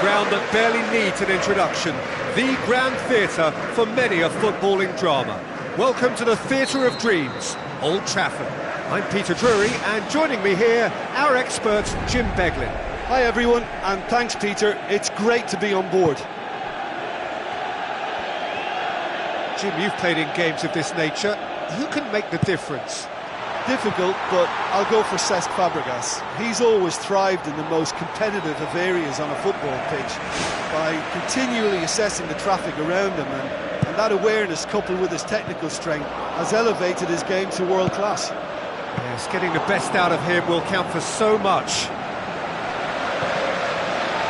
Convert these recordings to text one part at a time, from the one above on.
ground that barely needs an introduction, the grand theatre for many a footballing drama. Welcome to the Theatre of Dreams, Old Trafford. I'm Peter Drury, and joining me here, our expert, Jim Beglin. Hi everyone, and thanks Peter, it's great to be on board. Jim, you've played in games of this nature. Who can make the difference? Difficult, but I'll go for Cesc Fabregas. He's always thrived in the most competitive of areas on a football pitch by continually assessing the traffic around him, and that awareness, coupled with his technical strength, has elevated his game to world class. Yes, getting the best out of him will count for so much.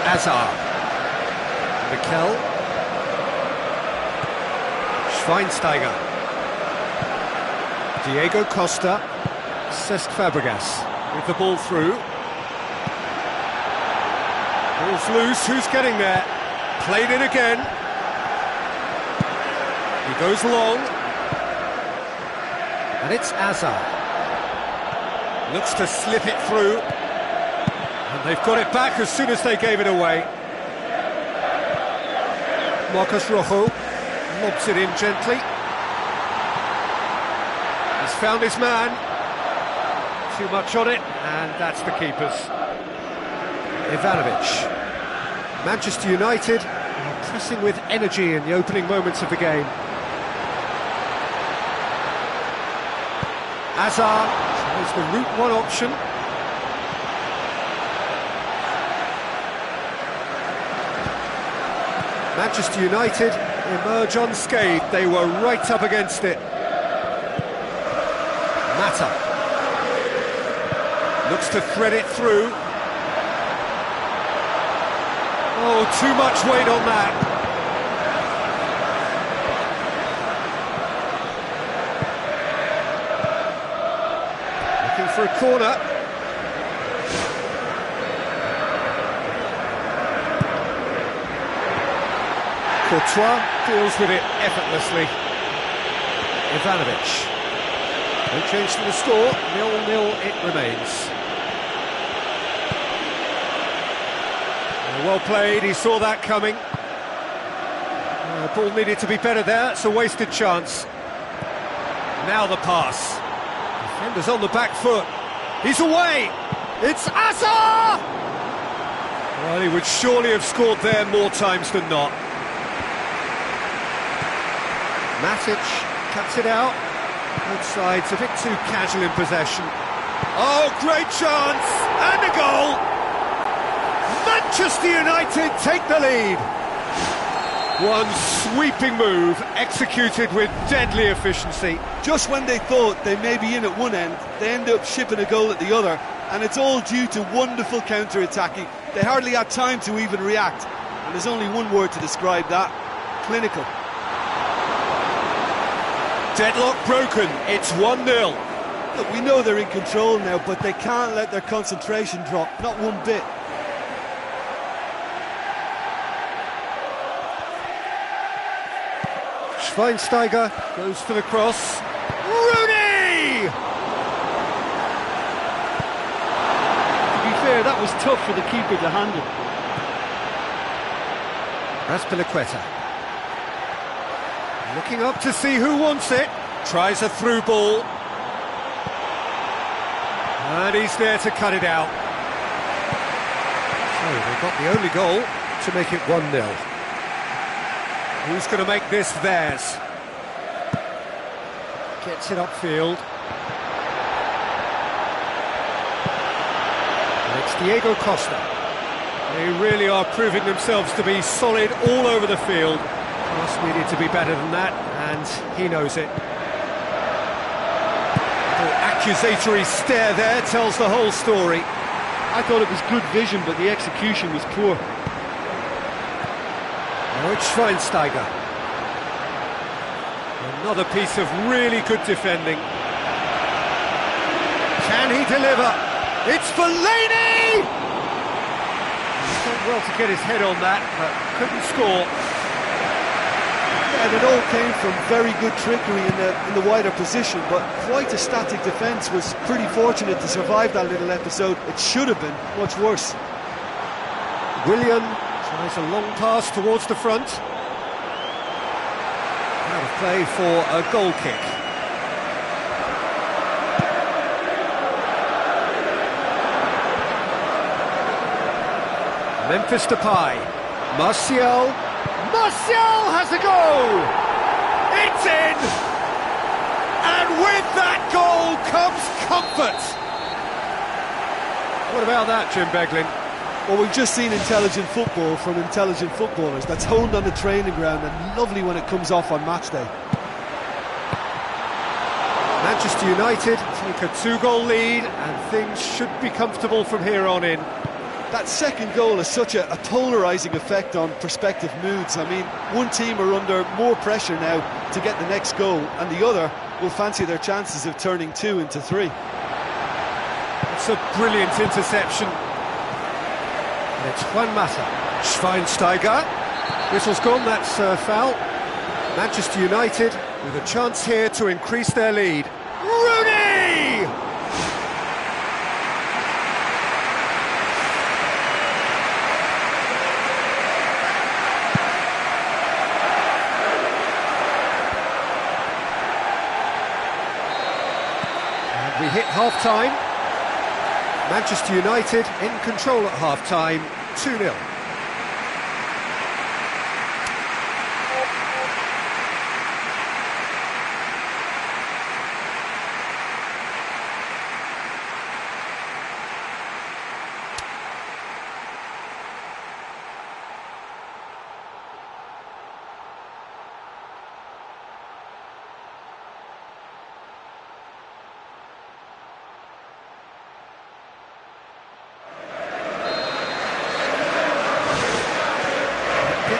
Hazard. Mikel. Schweinsteiger. Diego Costa. Cesc Fabregas with the ball through. Ball's loose, who's getting there? Played in again. He goes long. And it's Hazard. Looks to slip it through. And they've got it back as soon as they gave it away. Marcos Rojo lobs it in gently. He's found his man. Too much on it, and that's the keeper's. Ivanovic. Manchester United are pressing with energy in the opening moments of the game. Hazard tries the route one option. Manchester United emerge unscathed. They were right up against it. Mata looks to thread it through. Oh, too much weight on that. Looking for a corner. Courtois deals with it effortlessly. Ivanovic. No change to the score, 0-0 it remains. Well played, he saw that coming. Ball needed to be better there, it's a wasted chance. Now the pass. Defender's on the back foot. He's away! It's Hazard! Well, he would surely have scored there more times than not. Matic cuts it out. Both sides a bit too casual in possession. Oh, great chance! And a goal! Manchester United take the lead. One sweeping move, executed with deadly efficiency. Just when they thought they may be in at one end, they end up shipping a goal at the other, and it's all due to wonderful counter-attacking. They hardly had time to even react, and there's only one word to describe that: clinical. Deadlock broken, it's 1-0. Look, we know they're in control now, but they can't let their concentration drop, not one bit. Schweinsteiger goes for the cross. Rooney! To be fair, that was tough for the keeper to handle. Azpilicueta. Looking up to see who wants it. Tries a through ball. And he's there to cut it out. So they got the only goal to make it 1-0. Who's going to make this theirs? Gets it upfield. And it's Diego Costa. They really are proving themselves to be solid all over the field. Pass needed to be better than that, and he knows it. The accusatory stare there tells the whole story. I thought it was good vision, but the execution was poor. Now it's Schweinsteiger. Another piece of really good defending. Can he deliver? It's Fellaini! He's done well to get his head on that, but couldn't score. And it all came from very good trickery in the wider position, but quite a static defence. Was pretty fortunate to survive that little episode. It should have been much worse. Willian tries Tries a long pass towards the front. Out of play for a goal kick. Memphis Depay. Martial has a go! It's in! And with that goal comes comfort! What about that, Jim Beglin? Well, we've just seen intelligent football from intelligent footballers. That's honed on the training ground and lovely when it comes off on match day. Manchester United take a 2-goal lead and things should be comfortable from here on in. That second goal has such a polarising effect on prospective moods. I mean, one team are under more pressure now to get the next goal, and the other will fancy their chances of turning 2 into 3. It's a brilliant interception. And it's Juan Mata. Schweinsteiger. Whistle's gone, that's a foul. Manchester United with a chance here to increase their lead. Rooney! We hit half-time. Manchester United in control at half-time, 2-0.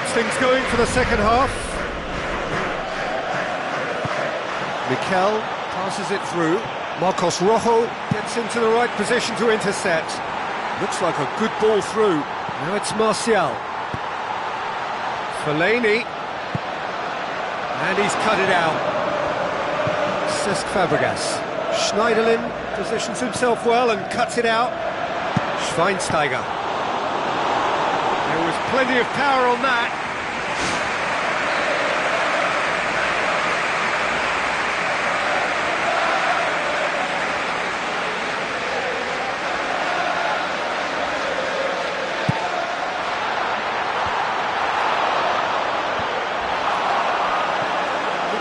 Things going for the second half. Mikel passes it through. Marcos Rojo gets into the right position to intercept. Looks like a good ball through. Now it's Martial. Fellaini. And he's cut it out. Cesc Fabregas. Schneiderlin positions himself well and cuts it out. Schweinsteiger. There was plenty of power on that.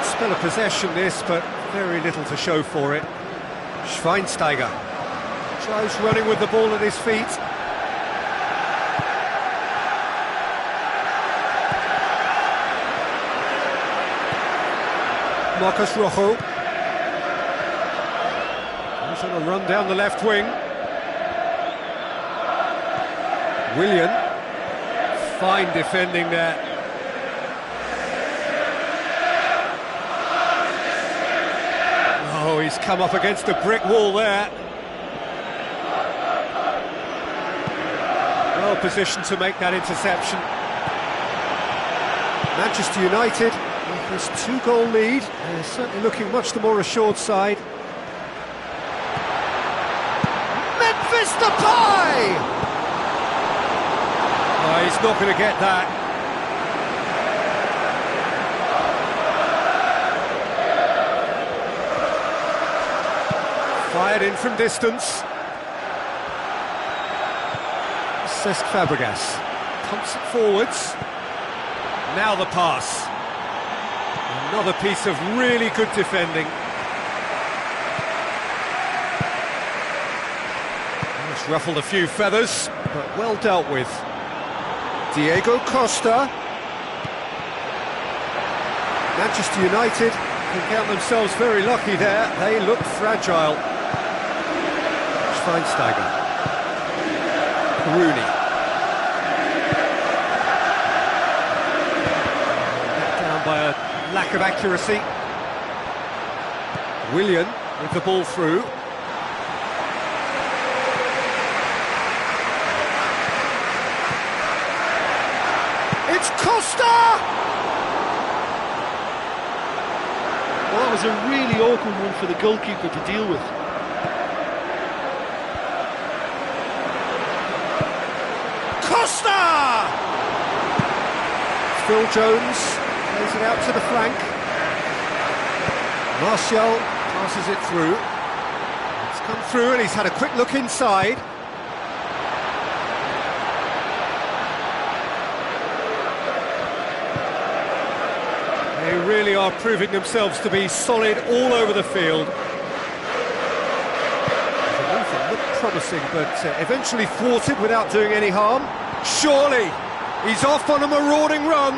Spell of possession this, but very little to show for it. Schweinsteiger tries running with the ball at his feet. Marcos Rojo. He's on a run down the left wing. Willian. Fine defending there. Oh, he's come up against a brick wall there. Well positioned to make that interception. Manchester United with this 2-goal lead. They're certainly looking much the more assured side. Memphis Depay! Oh, he's not going to get that. Fired in from distance. Cesc Fabregas pumps it forwards. Now the pass. Another piece of really good defending. It's ruffled a few feathers, but well dealt with. Diego Costa. Manchester United can count themselves very lucky there. They look fragile. Schweinsteiger. Rooney. Let down by a lack of accuracy. Willian with the ball through. It's Costa! Well, that was a really awkward one for the goalkeeper to deal with. Costa! Phil Jones plays it out to the flank. Martial passes it through. It's come through and he's had a quick look inside. They really are proving themselves to be solid all over the field. The movement looked promising, but eventually thwarted without doing any harm. Surely, he's off on a marauding run.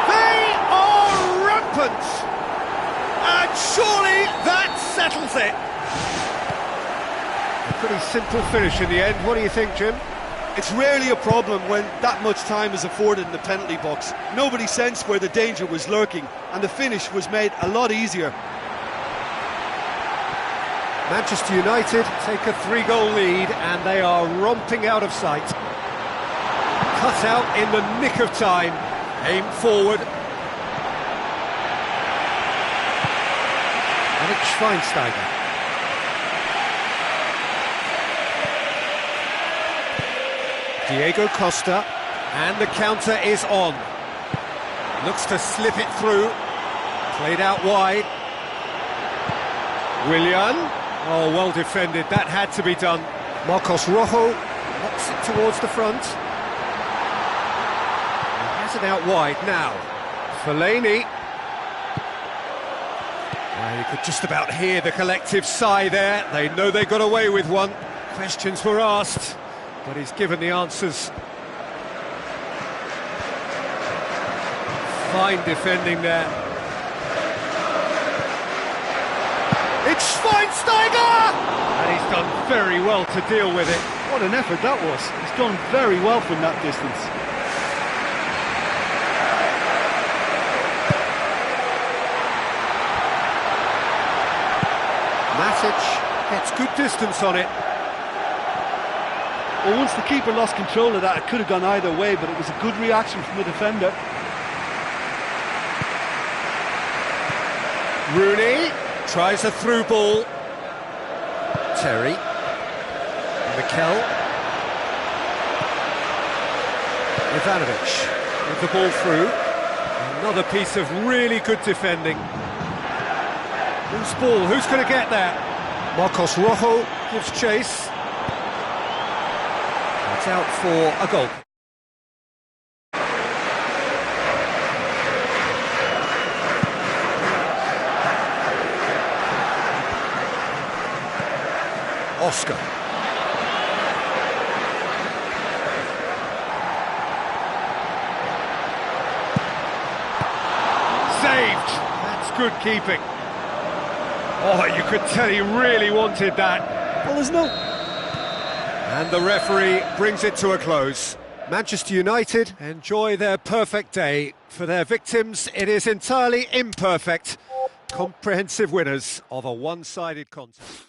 They are rampant! And surely that settles it. A pretty simple finish in the end. What do you think, Jim? It's rarely a problem when that much time is afforded in the penalty box. Nobody sensed where the danger was lurking, and the finish was made a lot easier. Manchester United take a 3-goal lead, and they are romping out of sight. Cut out in the nick of time. Aim forward. And it's Schweinsteiger. Diego Costa, and the counter is on. Looks to slip it through. Played out wide. Willian. Oh, well defended. That had to be done. Marcos Rojo knocks it towards the front. He has it out wide now. Fellaini. You could just about hear the collective sigh there. They know they got away with one. Questions were asked, but he's given the answers. Fine defending there. It's Schweinsteiger! And he's done very well to deal with it. What an effort that was. He's done very well from that distance. Matic gets good distance on it. Well, once the keeper lost control of that, it could have gone either way, but it was a good reaction from the defender. Rooney tries a through ball. Terry. Mikel. Ivanovic with the ball through. Another piece of really good defending. Whose ball? Who's going to get that? Marcos Rojo gives chase. It's out for a goal. Oscar. Saved. That's good keeping. Oh, you could tell he really wanted that. Well, there's no... And the referee brings it to a close. Manchester United enjoy their perfect day. For their victims, it is entirely imperfect. Comprehensive winners of a one-sided contest.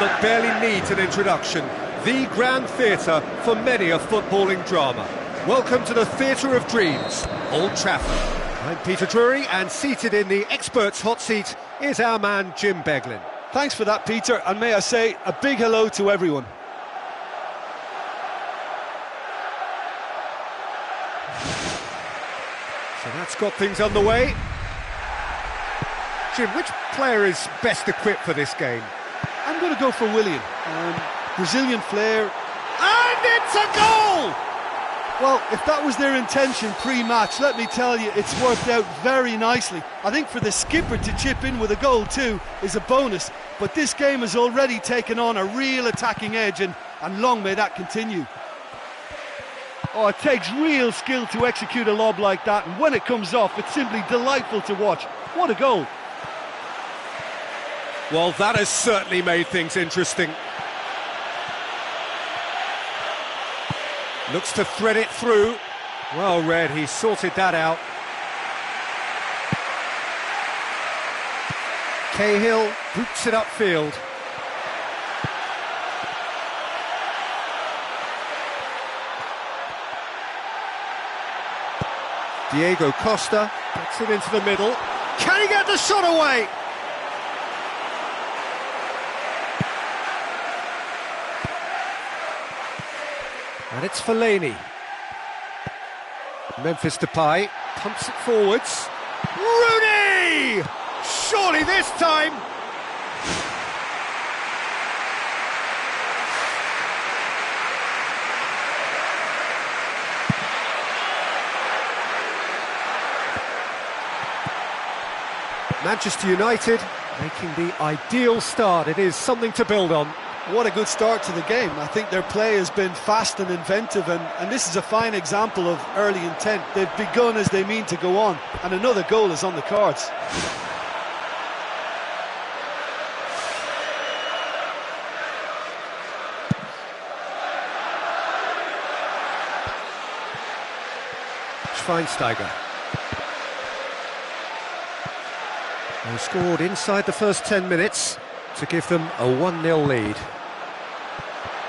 that barely needs an introduction. The Grand Theatre for many a footballing drama. Welcome to the Theatre of Dreams, Old Trafford. I'm Peter Drury, and seated in the expert's hot seat is our man Jim Beglin. Thanks for that, Peter, and may I say a big hello to everyone. So that's got things underway. Jim, which player is best equipped for this game? I'm going to go for Willian. Brazilian flair. And it's a goal! Well, if that was their intention pre-match, let me tell you, it's worked out very nicely. I think for the skipper to chip in with a goal too is a bonus, but this game has already taken on a real attacking edge, and long may that continue. Oh, it takes real skill to execute a lob like that, and when it comes off, it's simply delightful to watch. What a goal! Well, that has certainly made things interesting. Looks to thread it through. Well read, he sorted that out. Cahill boots it upfield. Diego Costa gets it into the middle. Can he get the shot away? And it's Fellaini. Memphis Depay pumps it forwards. Rooney! Surely this time! Manchester United making the ideal start. It is something to build on. What a good start to the game. I think their play has been fast and inventive, and this is a fine example of early intent. They've begun as they mean to go on, and another goal is on the cards. Schweinsteiger. They scored inside the first 10 minutes to give them a 1-0 lead.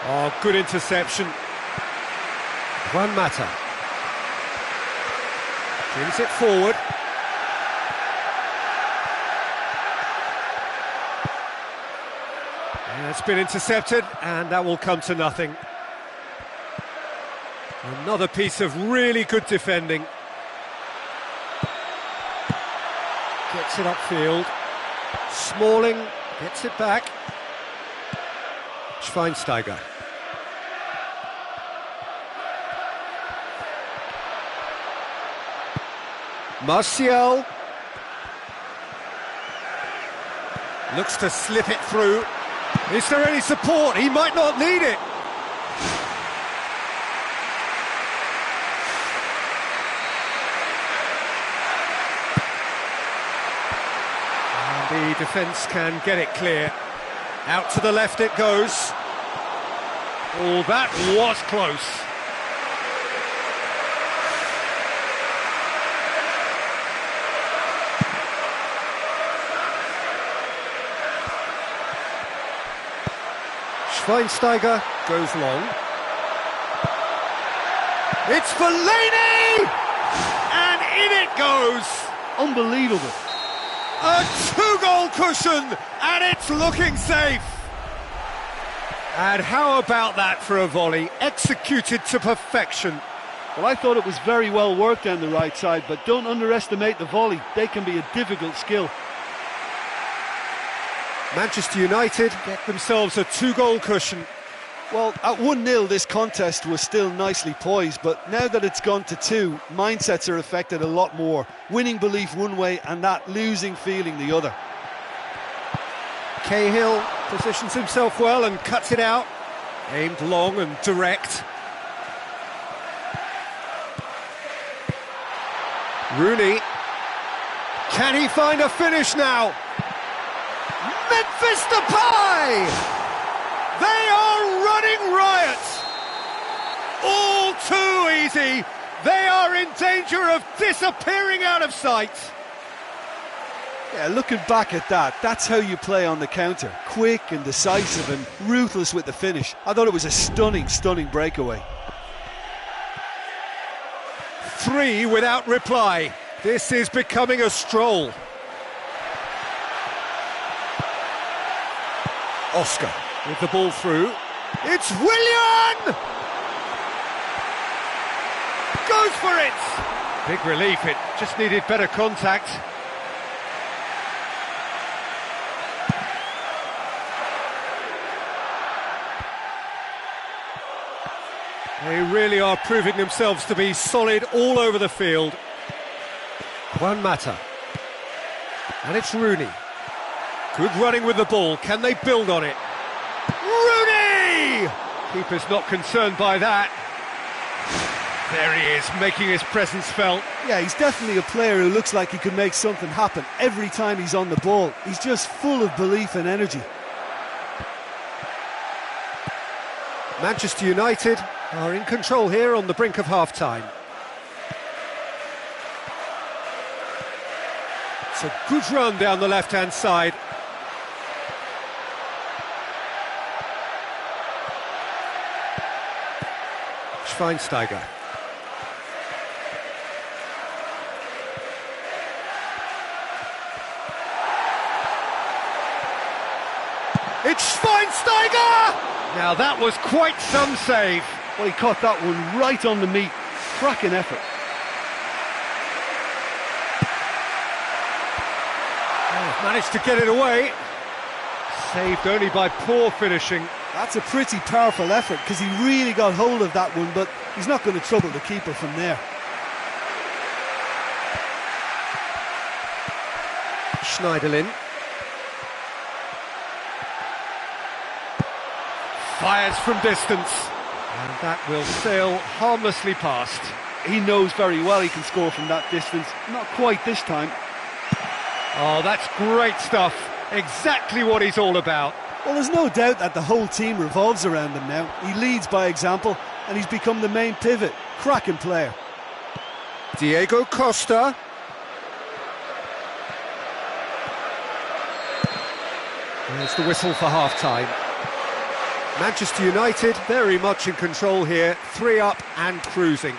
Oh, good interception. Juan Mata. Brings it forward. And it's been intercepted, and that will come to nothing. Another piece of really good defending. Gets it upfield. Smalling gets it back. Schweinsteiger. Martial. Looks to slip it through. Is there any support? He might not need it. The defence can get it clear. Out to the left it goes. Oh, that was close. Schweinsteiger goes long. It's Fellaini! And in it goes! Unbelievable. A two-goal cushion, and it's looking safe. And how about that for a volley, executed to perfection? Well, I thought it was very well worked down the right side, but don't underestimate the volley. They can be a difficult skill. Manchester United get themselves a two-goal cushion. Well, at 1-0 this contest was still nicely poised, but now that it's gone to 2, mindsets are affected a lot more. Winning belief one way and that losing feeling the other. Cahill positions himself well and cuts it out. Aimed long and direct. Rooney. Can he find a finish now? Memphis Depay! They are running riot! All too easy. They are in danger of disappearing out of sight. Yeah, looking back at that, that's how you play on the counter. Quick and decisive and ruthless with the finish. I thought it was a stunning, stunning breakaway. 3 without reply. This is becoming a stroll. Oscar with the ball through. It's Willian! Goes for it! Big relief, it just needed better contact. They really are proving themselves to be solid all over the field. Juan Mata. And it's Rooney. Good running with the ball. Can they build on it? Rooney! Keeper's not concerned by that. There he is, making his presence felt. Yeah, he's definitely a player who looks like he can make something happen every time he's on the ball. He's just full of belief and energy. Manchester United are in control here on the brink of half-time. It's a good run down the left-hand side. Schweinsteiger. It's Schweinsteiger! Now that was quite some save. Well, he caught that one right on the meat. Cracking effort. Oh, managed to get it away. Saved only by poor finishing. That's a pretty powerful effort because he really got hold of that one, but he's not going to trouble the keeper from there. Schneiderlin. Fires from distance. And that will sail harmlessly past. He knows very well he can score from that distance. Not quite this time. Oh, that's great stuff. Exactly what he's all about. Well, there's no doubt that the whole team revolves around him now. He leads by example, and he's become the main pivot. Cracking player. Diego Costa. There's the whistle for half-time. Manchester United very much in control here, 3 up and cruising.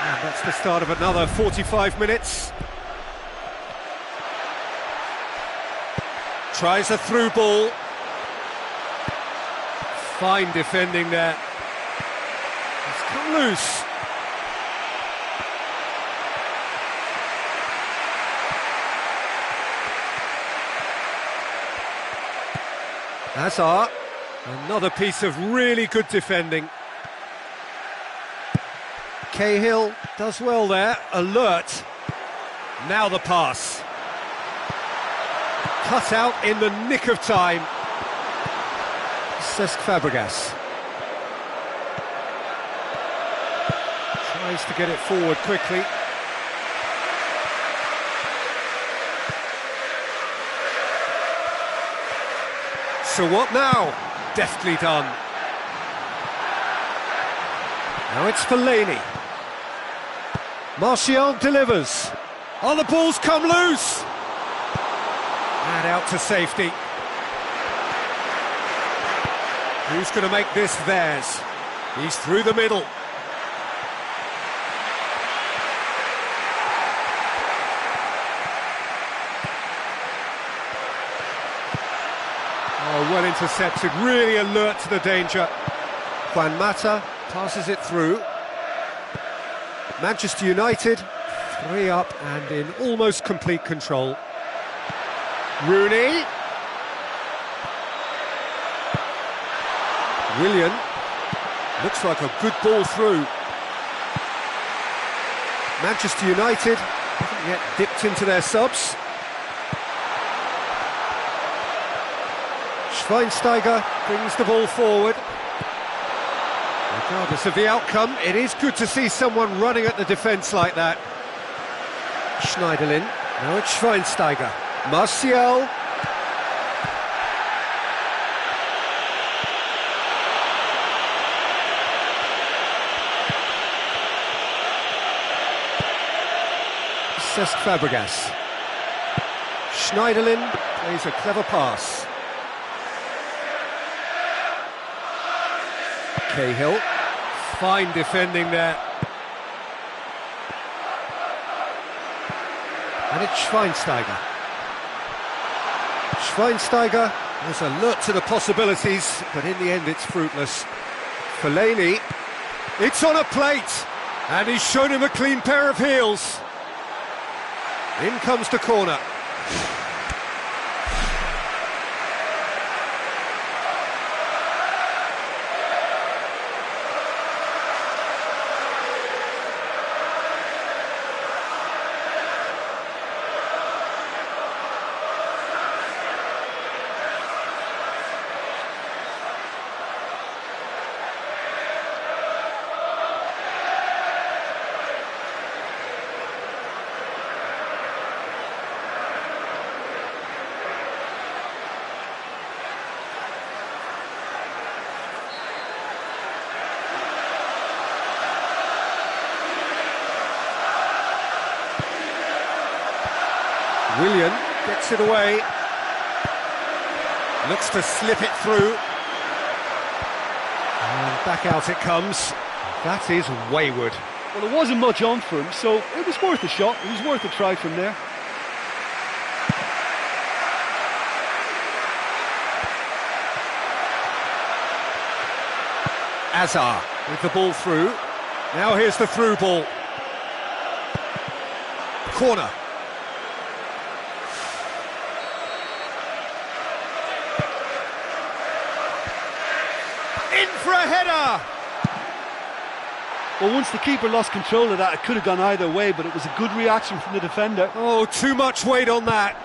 And that's the start of another 45 minutes. Tries a through ball. Fine defending there. It's come loose. Hazard, another piece of really good defending. Cahill does well there, alert. Now the pass. Cut out in the nick of time. Cesc Fabregas. Tries to get it forward quickly. So what now? Deftly done. Now it's Fellaini. Martial delivers. Oh, the ball's come loose! And out to safety. Who's going to make this theirs? He's through the middle. Oh, well intercepted, really alert to the danger. Juan Mata passes it through. Manchester United, 3 up and in almost complete control. Rooney. Willian. Looks like a good ball through. Manchester United haven't yet dipped into their subs. Schweinsteiger brings the ball forward. Regardless of the outcome, it is good to see someone running at the defence like that. Schneiderlin, now it's Schweinsteiger. Martial. Cesc Fabregas. Schneiderlin plays a clever pass. Cahill, fine defending there. And it's Schweinsteiger. Schweinsteiger was alert to the possibilities, but in the end it's fruitless. Fellaini, it's on a plate, and he's shown him a clean pair of heels. In comes the corner. Willian gets it away, looks to slip it through, and back out it comes. That is wayward. Well, there wasn't much on for him, so it was worth a shot, it was worth a try from there. Azar with the ball through, now here's the through ball. Corner. In for a header! Well, once the keeper lost control of that, it could have gone either way, but it was a good reaction from the defender. Oh, too much weight on that.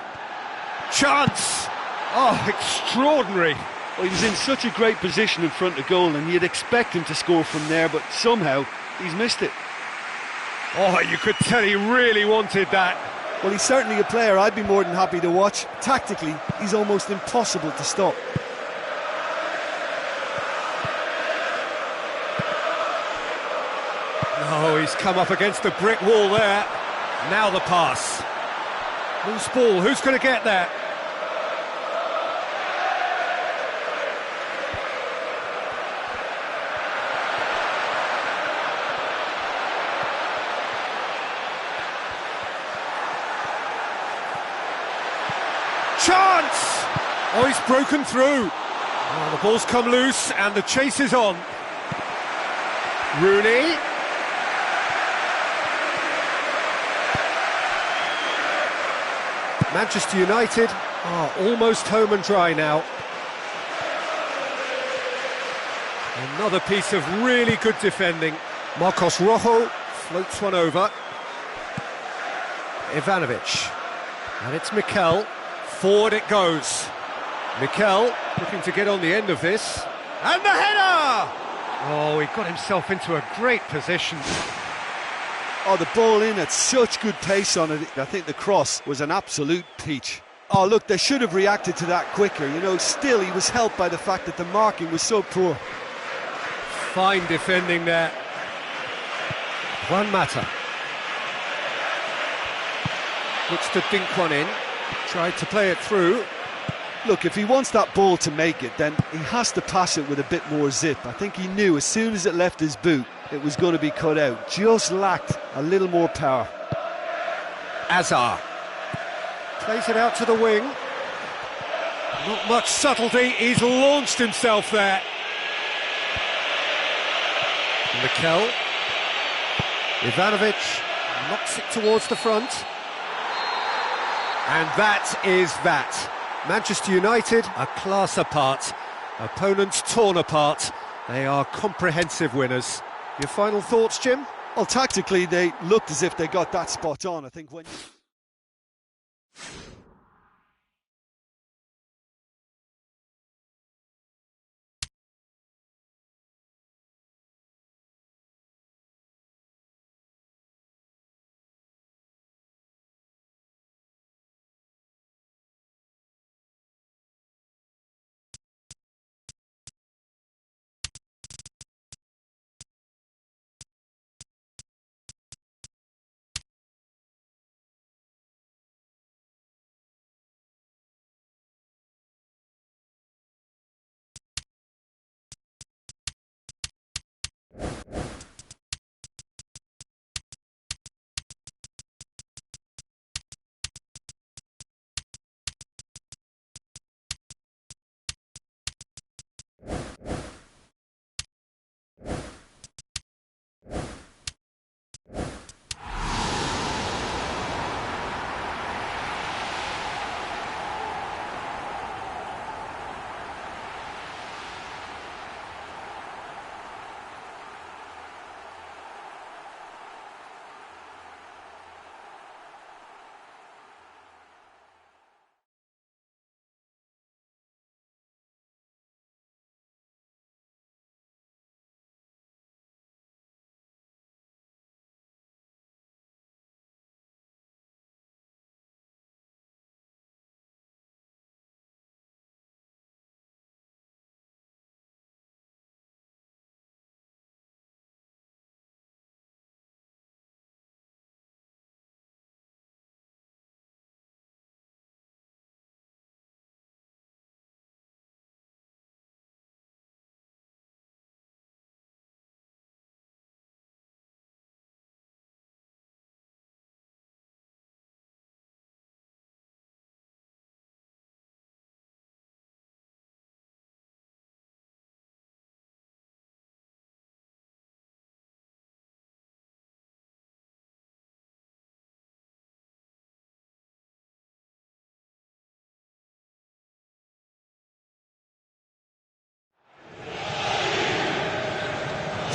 Chance! Oh, extraordinary. Well, he was in such a great position in front of goal, and you'd expect him to score from there, but somehow he's missed it. Oh, you could tell he really wanted that. Well, he's certainly a player I'd be more than happy to watch. Tactically, he's almost impossible to stop. Oh, he's come up against the brick wall there. Now the pass. Loose ball, who's going to get that? Chance! Oh, he's broken through. Oh, the ball's come loose and the chase is on. Rooney. Manchester United are almost home and dry now. Another piece of really good defending. Marcos Rojo floats one over. Ivanovic. And it's Mikel. Forward it goes. Mikel looking to get on the end of this. And the header! Oh, he got himself into a great position. Oh, the ball in at such good pace on it. I think the cross was an absolute peach. Oh, look, they should have reacted to that quicker. You know, still he was helped by the fact that the marking was so poor. Fine defending there. Juan Mata. Looks to dink one in. Tried to play it through. Look, if he wants that ball to make it, then he has to pass it with a bit more zip. I think he knew as soon as it left his boot, it was going to be cut out. Just lacked a little more power. Azar plays it out to the wing. Not much subtlety, he's launched himself there. Mikel. Ivanovic knocks it towards the front. And that is that. Manchester United a class apart. Opponents torn apart. They are comprehensive winners. Your final thoughts, Jim? Well, tactically, they looked as if they got that spot on. I think when...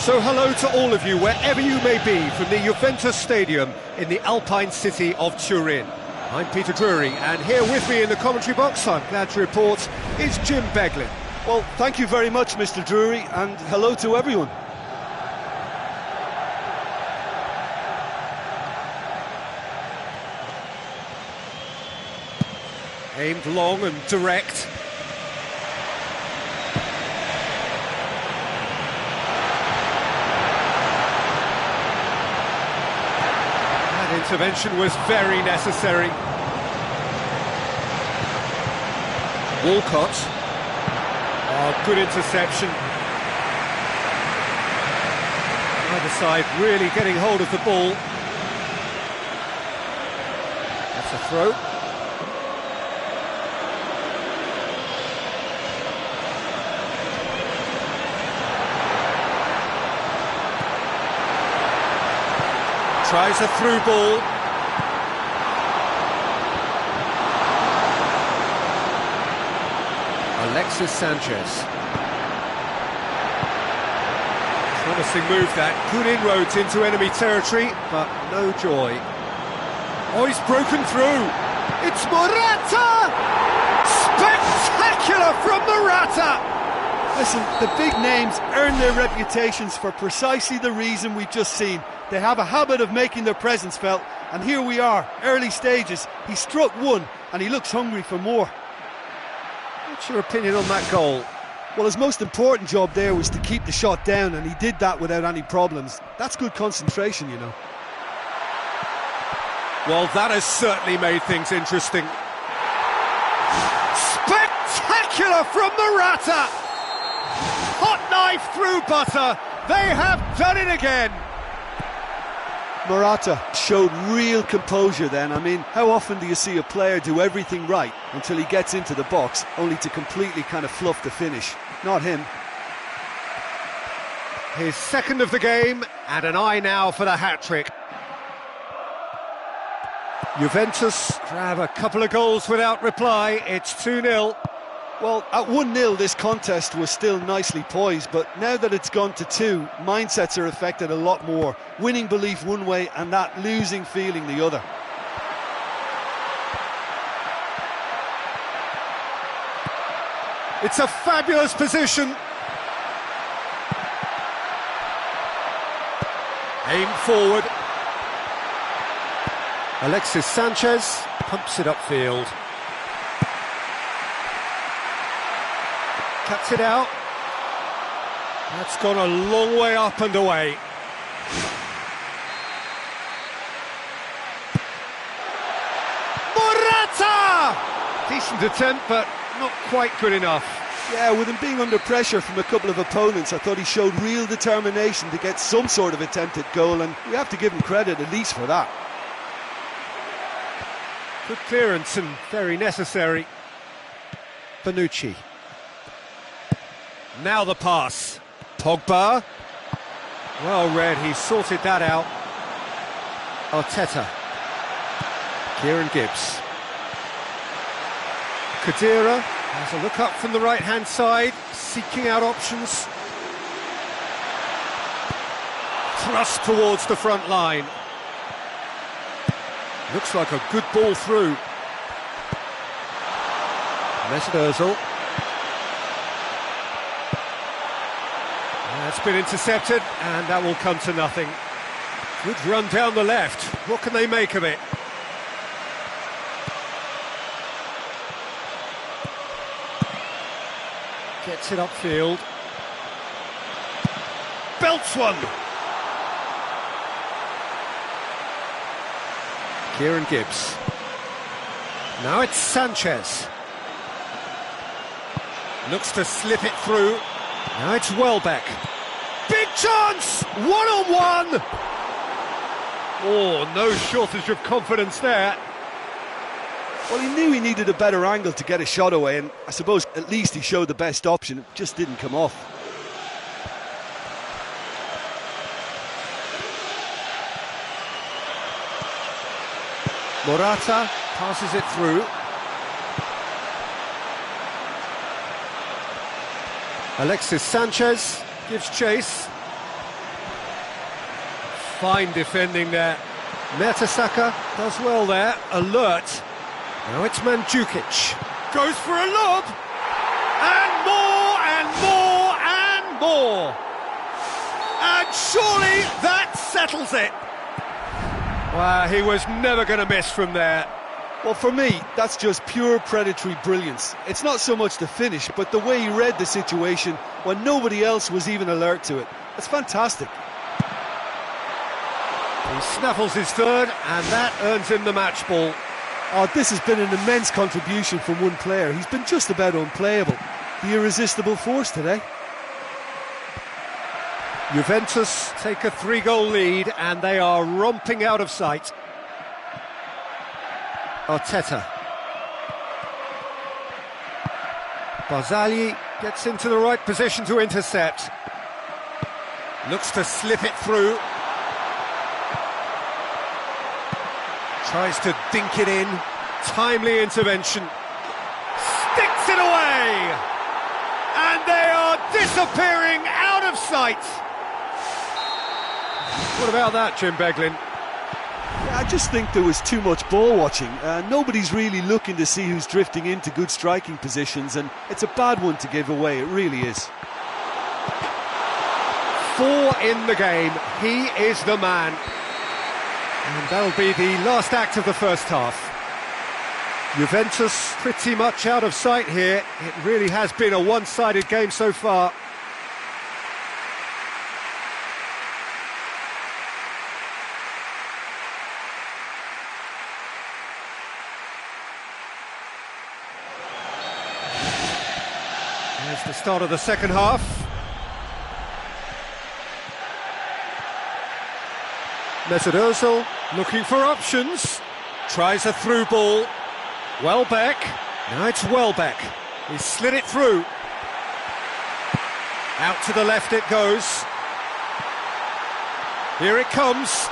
So hello to all of you, wherever you may be, from the Juventus Stadium in the Alpine city of Turin. I'm Peter Drury, and here with me in the commentary box, I'm glad to report, is Jim Beglin. Well, thank you very much, Mr. Drury, and hello to everyone. Aimed long and direct. Intervention was very necessary. Walcott. Oh, good interception. Either side really getting hold of the ball. That's a throw. Tries a through ball. Alexis Sanchez. Promising move that. Good inroads into enemy territory, but no joy. Oh, he's broken through. It's Morata! Spectacular from Morata! Listen, the big names earn their reputations for precisely the reason we've just seen. They have a habit of making their presence felt, and here we are, early stages. He struck one, and he looks hungry for more. What's your opinion on that goal? Well, his most important job there was to keep the shot down, and he did that without any problems. That's good concentration, you know. Well, that has certainly made things interesting. Spectacular from Morata! Hot knife through butter. They have done it again. Morata showed real composure then. I mean, how often do you see a player do everything right until he gets into the box, only to completely kind of fluff the finish? Not him. His second of the game, and an eye now for the hat-trick. Juventus grab a couple of goals without reply. It's 2-0. Well, at 1-0 this contest was still nicely poised, but now that it's gone to 2, mindsets are affected a lot more. Winning belief one way and that losing feeling the other. It's a fabulous position. Aim forward. Alexis Sanchez pumps it upfield. Cuts it out. That's gone a long way up and away. Morata! Decent attempt, but not quite good enough. Yeah, with him being under pressure from a couple of opponents, I thought he showed real determination to get some sort of attempt at goal, and we have to give him credit at least for that. Good clearance and very necessary. Bonucci. Now the pass. Pogba. Well read, he sorted that out. Arteta. Kieran Gibbs. Khedira has a look up from the right-hand side, seeking out options. Thrust towards the front line. Looks like a good ball through. Mesut Ozil. That's been intercepted, and that will come to nothing. Good run down the left. What can they make of it? Gets it upfield. Belts one! Kieran Gibbs. Now it's Sanchez. Looks to slip it through. Now it's Welbeck. Big chance! One-on-one! Oh, no shortage of confidence there. Well, he knew he needed a better angle to get a shot away, and I suppose at least he showed the best option. It just didn't come off. Morata passes it through. Alexis Sanchez gives chase. Fine defending there. Mertesacker does well there, alert. Now it's Mandzukic. Goes for a lob! And more, and more, and more! And surely that settles it! Wow, he was never going to miss from there. Well, for me, that's just pure predatory brilliance. It's not so much the finish, but the way he read the situation when nobody else was even alert to it. It's fantastic. He snaffles his third, and that earns him the match ball. Oh, this has been an immense contribution from one player. He's been just about unplayable. The irresistible force today. Juventus take a 3-goal lead, and they are romping out of sight. Arteta. Barzagli gets into the right position to intercept. Looks to slip it through. Tries to dink it in. Timely intervention. Sticks it away! And they are disappearing out of sight! What about that, Jim Beglin? I just think there was too much ball watching. Nobody's really looking to see who's drifting into good striking positions, and it's a bad one to give away, it really is. 4 in the game, he is the man. And that'll be the last act of the first half. Juventus pretty much out of sight here. It really has been a one-sided game so far. There's the start of the second half. Mesut Ozil looking for options. Tries a through ball. Welbeck. Now it's Welbeck. He slid it through. Out to the left it goes. Here it comes.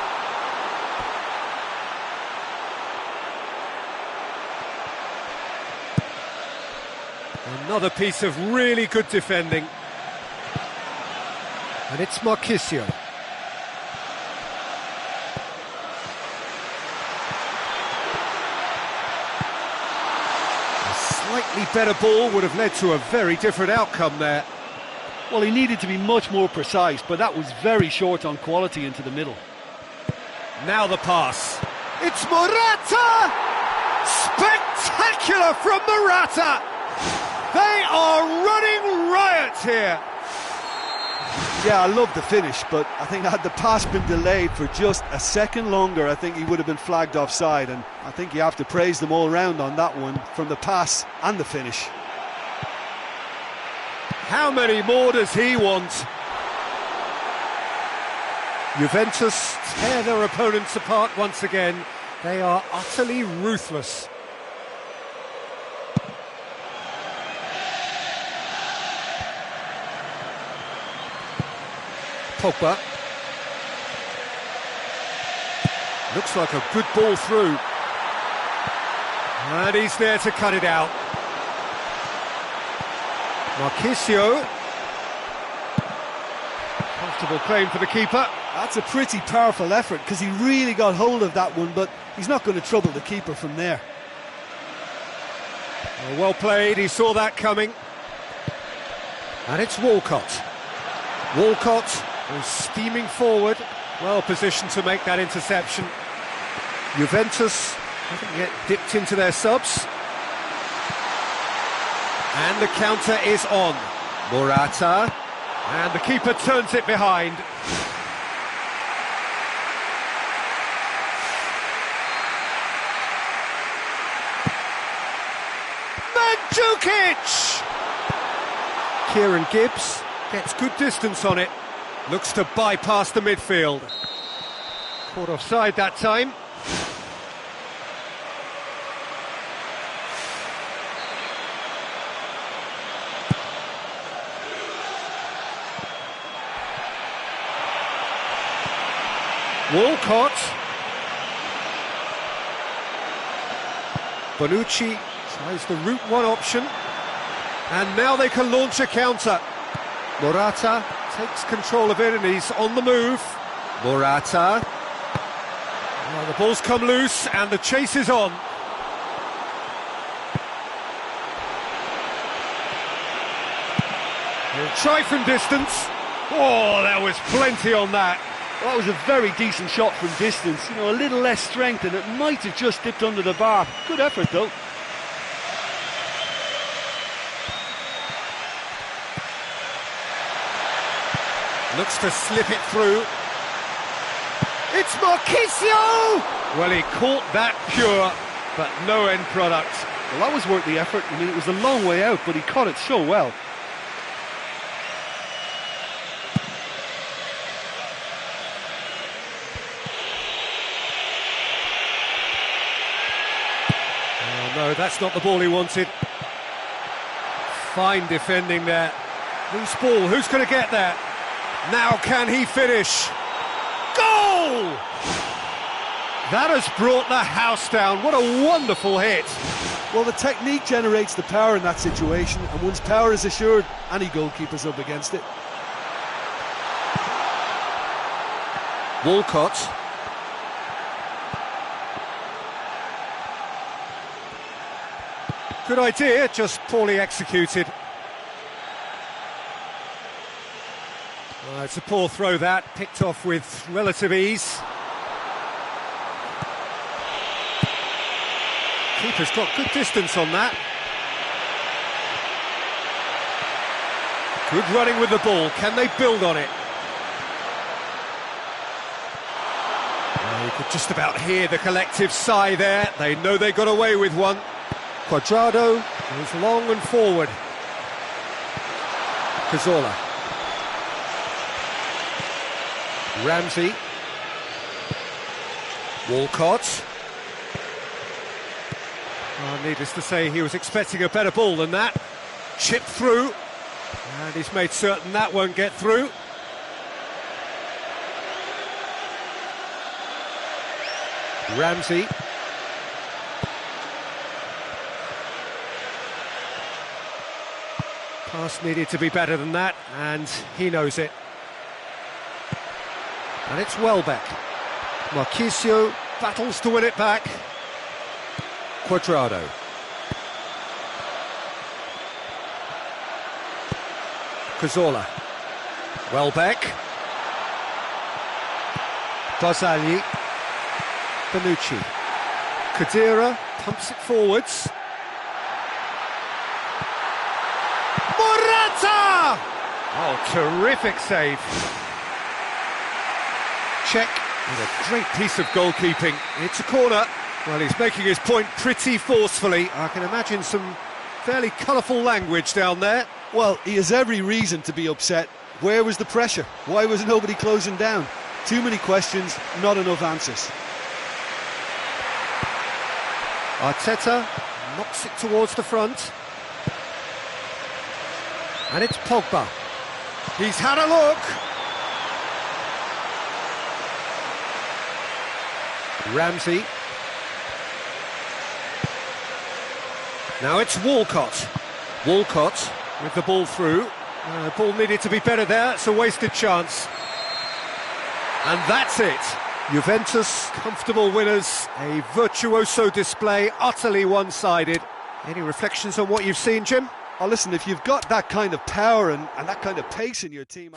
Another piece of really good defending. And it's Marchisio. A slightly better ball would have led to a very different outcome there. Well, he needed to be much more precise, but that was very short on quality into the middle. Now the pass. It's Morata! Spectacular from Morata! They are running riot here. Yeah, I love the finish, but I think had the pass been delayed for just a second longer, I think he would have been flagged offside, and I think you have to praise them all round on that one, from the pass and the finish. How many more does he want? Juventus tear their opponents apart once again. They are utterly ruthless. Pogba. Looks like a good ball through. And he's there to cut it out. Marchisio. Comfortable claim for the keeper. That's a pretty powerful effort, because he really got hold of that one, but he's not going to trouble the keeper from there. Well played, he saw that coming. And it's Walcott. Walcott goes steaming forward, well positioned to make that interception. Juventus haven't yet dipped into their subs. And the counter is on. Morata. And the keeper turns it behind. Mandzukic! Kieran Gibbs gets good distance on it. Looks to bypass the midfield. Caught offside that time. Walcott. Bonucci tries the route one option. And now they can launch a counter. Morata takes control of it and he's on the move. Morata. Well, the ball's come loose and the chase is on. He'll try from distance. Oh, there was plenty on that. Well, that was a very decent shot from distance. You know, a little less strength and it might have just dipped under the bar. Good effort, though. Looks to slip it through. It's Marquisio! Well, he caught that pure, but no end product. Well, that was worth the effort. I mean, it was a long way out, but he caught it so well. Oh, no, that's not the ball he wanted. Fine defending there. Loose ball, who's going to get there? Now can he finish? Goal! That has brought the house down. What a wonderful hit. Well, the technique generates the power in that situation, and once power is assured, any goalkeeper's up against it. Walcott. Good idea, just poorly executed. It's a poor throw that, picked off with relative ease. Keeper's got good distance on that. Good running with the ball, can they build on it? You could just about hear the collective sigh there. They know they got away with one. Cuadrado goes long and forward. Cazorla. Ramsey. Walcott. Well, needless to say, he was expecting a better ball than that. Chip through, and he's made certain that won't get through. Ramsey. Pass needed to be better than that, and he knows it. And it's Welbeck. Marquisio battles to win it back. Cuadrado. Cazorla. Welbeck. Barzagli. Bonucci. Khedira pumps it forwards. Morata! Oh, terrific save. Check with a great piece of goalkeeping. It's a corner. Well, he's making his point pretty forcefully. I can imagine some fairly colourful language down there. Well, he has every reason to be upset. Where was the pressure? Why was nobody closing down? Too many questions, not enough answers. Arteta knocks it towards the front. And it's Pogba. He's had a look. Ramsey. Now it's Walcott. Walcott with the ball through. The ball needed to be better there. It's a wasted chance. And that's it. Juventus, comfortable winners. A virtuoso display, utterly one-sided. Any reflections on what you've seen, Jim? Oh, listen, if you've got that kind of power and that kind of pace in your team...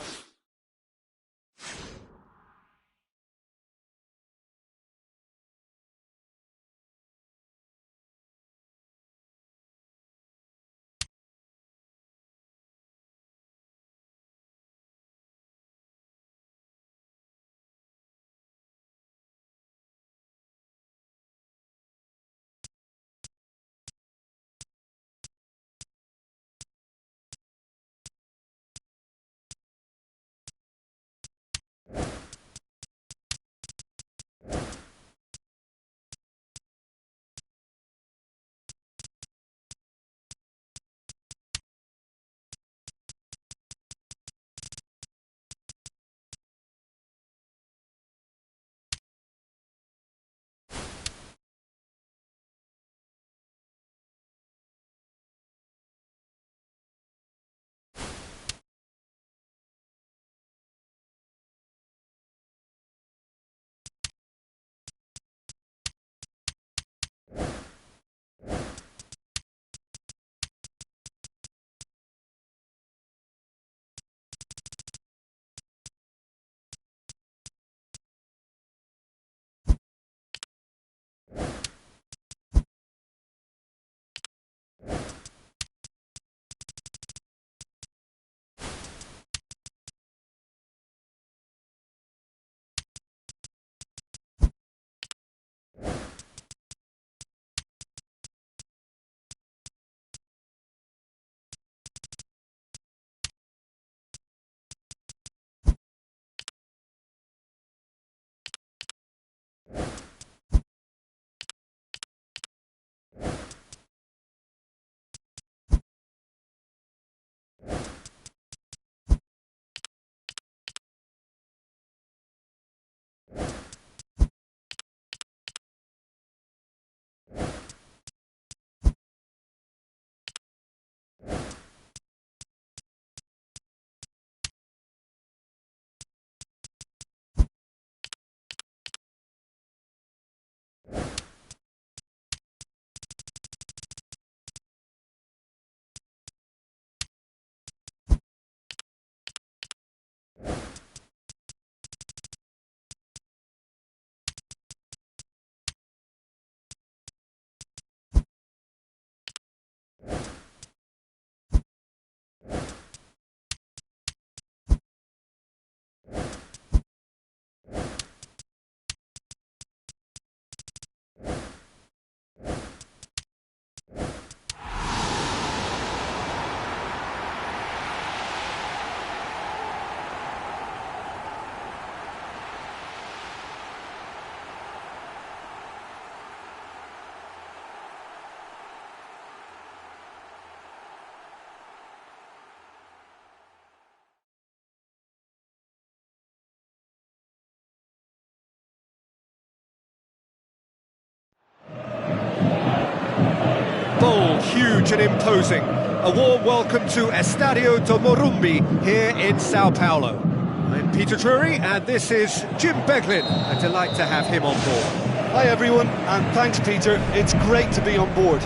huge and imposing. A warm welcome to Estadio do Morumbi here in Sao Paulo. I'm Peter Drury, and this is Jim Beglin. A delight to have him on board. Hi everyone, and thanks Peter. It's great to be on board.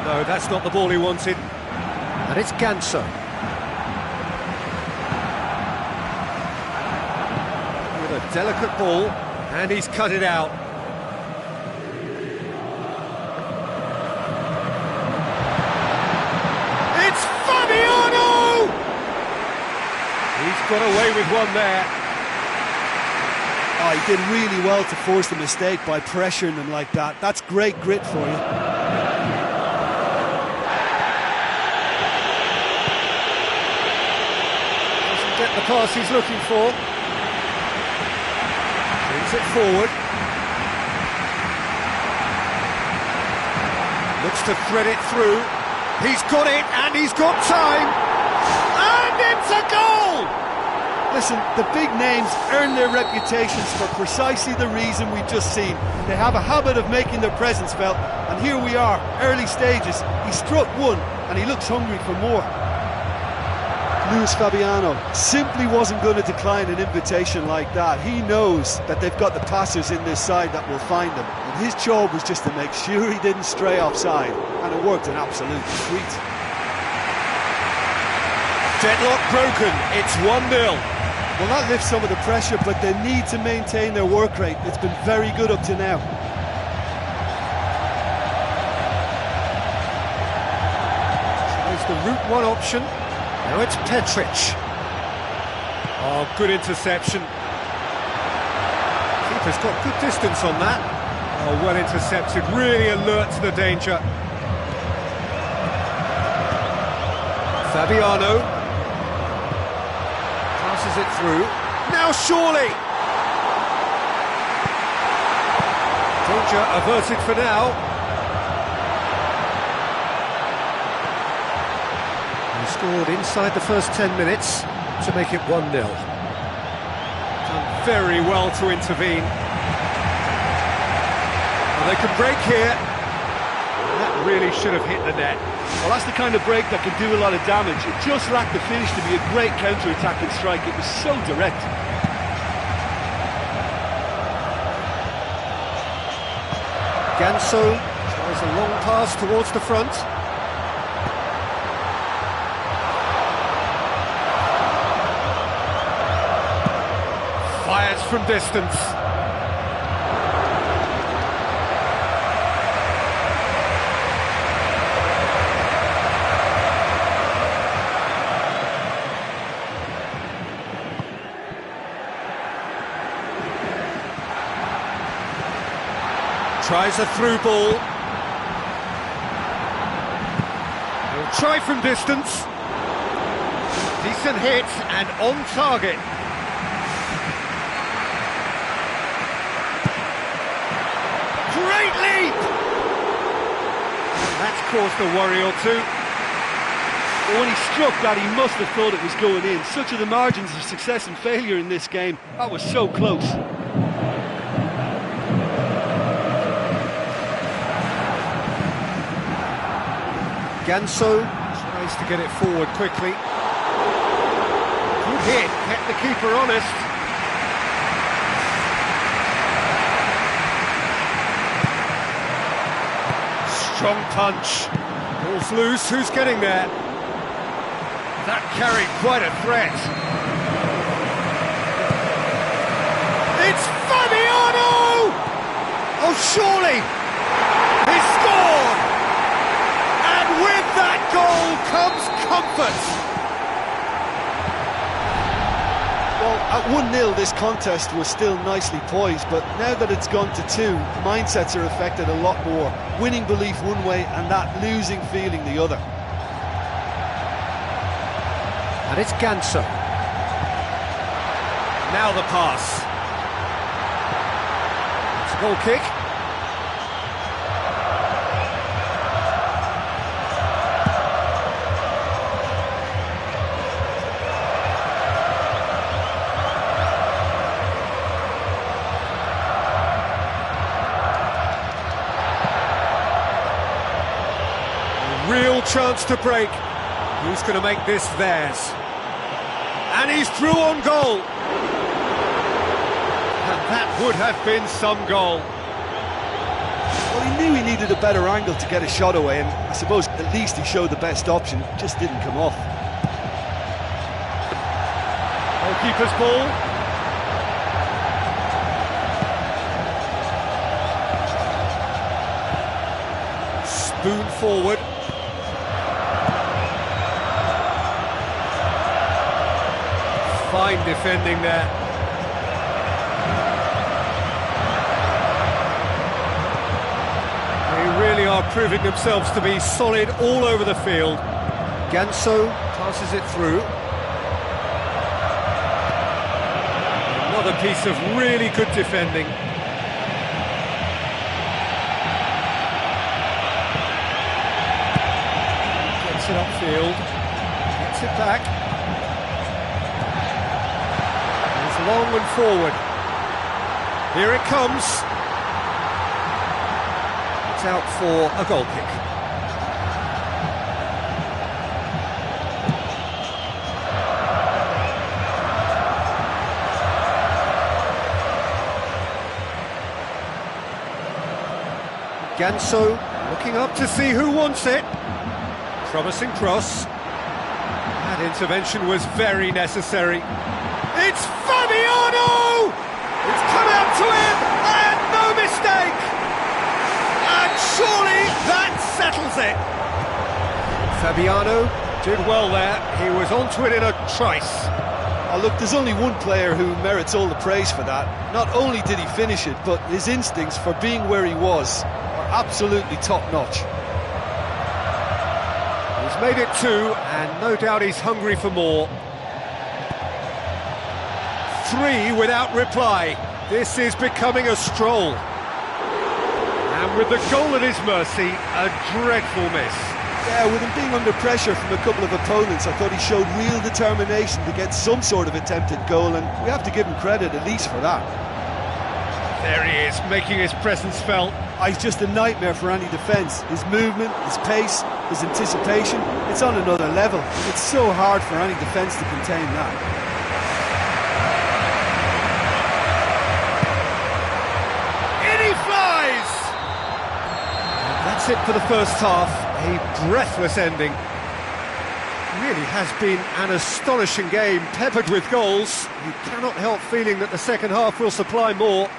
No, that's not the ball he wanted. And it's Ganso. With a delicate ball, and he's cut it out. It's Fabiano! He's got away with one there. Oh, he did really well to force the mistake by pressuring them like that. That's great grit for you. Doesn't get the pass he's looking for. Brings it forward. Looks to thread it through. He's got it, and he's got time. And it's a goal! Listen, the big names earn their reputations for precisely the reason we've just seen. They have a habit of making their presence felt, and here we are, early stages. He struck one, and he looks hungry for more. Luis Fabiano simply wasn't going to decline an invitation like that. He knows that they've got the passers in this side that will find them, and his job was just to make sure he didn't stray offside, and it worked an absolute treat. Deadlock broken, it's 1-0. Well, that lifts some of the pressure, but they need to maintain their work rate. It's been very good up to now. There's the route one option. Now it's Petric. Oh, good interception. Keeper's got good distance on that. Oh, well intercepted, really alert to the danger. Fabiano passes it through. Now surely! Danger averted for now. He scored inside the first 10 minutes to make it 1-0. Done very well to intervene. Well, they can break here. That really should have hit the net. Well, that's the kind of break that can do a lot of damage. It just lacked the finish to be a great counter-attacking strike. It was so direct. Ganso tries a long pass towards the front. Fires from distance. Tries a through ball. He'll try from distance. Decent hit and on target. Great leap! That's caused a worry or two. But when he struck that, he must have thought it was going in. Such are the margins of success and failure in this game. That was so close. Ganso tries to get it forward quickly. Good hit, kept the keeper honest. Strong punch. Ball's loose, who's getting there? That carried quite a threat. It's Fabiano! Oh, surely! He scored! With that goal comes comfort. Well, at 1-0 this contest was still nicely poised, but now that it's gone to 2, mindsets are affected a lot more. Winning belief one way and that losing feeling the other. And it's Ganso. Now the pass. It's a goal kick. real chance to break. Who's going to make this theirs? And he's through on goal. And that would have been some goal. Well, he knew he needed a better angle to get a shot away, and I suppose at least he showed the best option, just didn't come off. Goalkeeper's ball. Spoon forward. Fine defending there. They really are proving themselves to be solid all over the field. Ganso passes it through. Another piece of really good defending. Gets it upfield. Gets it back. Long and forward. Here it comes. It's out for a goal kick. Ganso looking up to see who wants it. Promising cross. That intervention was very necessary. It's Fabiano! It's come out to him, and no mistake! And surely that settles it. Fabiano did well there. He was onto it in a trice. Oh, look, there's only one player who merits all the praise for that. Not only did he finish it, but his instincts for being where he was are absolutely top-notch. He's made it two, and no doubt he's hungry for more. 3 without reply. This is becoming a stroll. And with the goal at his mercy, a dreadful miss. Yeah, with him being under pressure from a couple of opponents, I thought he showed real determination to get some sort of attempted goal, and we have to give him credit at least for that. There he is, making his presence felt. He's just a nightmare for any defence. His movement, his pace, his anticipation, it's on another level. It's so hard for any defence to contain that. That's it for the first half, a breathless ending. Really has been an astonishing game, peppered with goals. You cannot help feeling that the second half will supply more.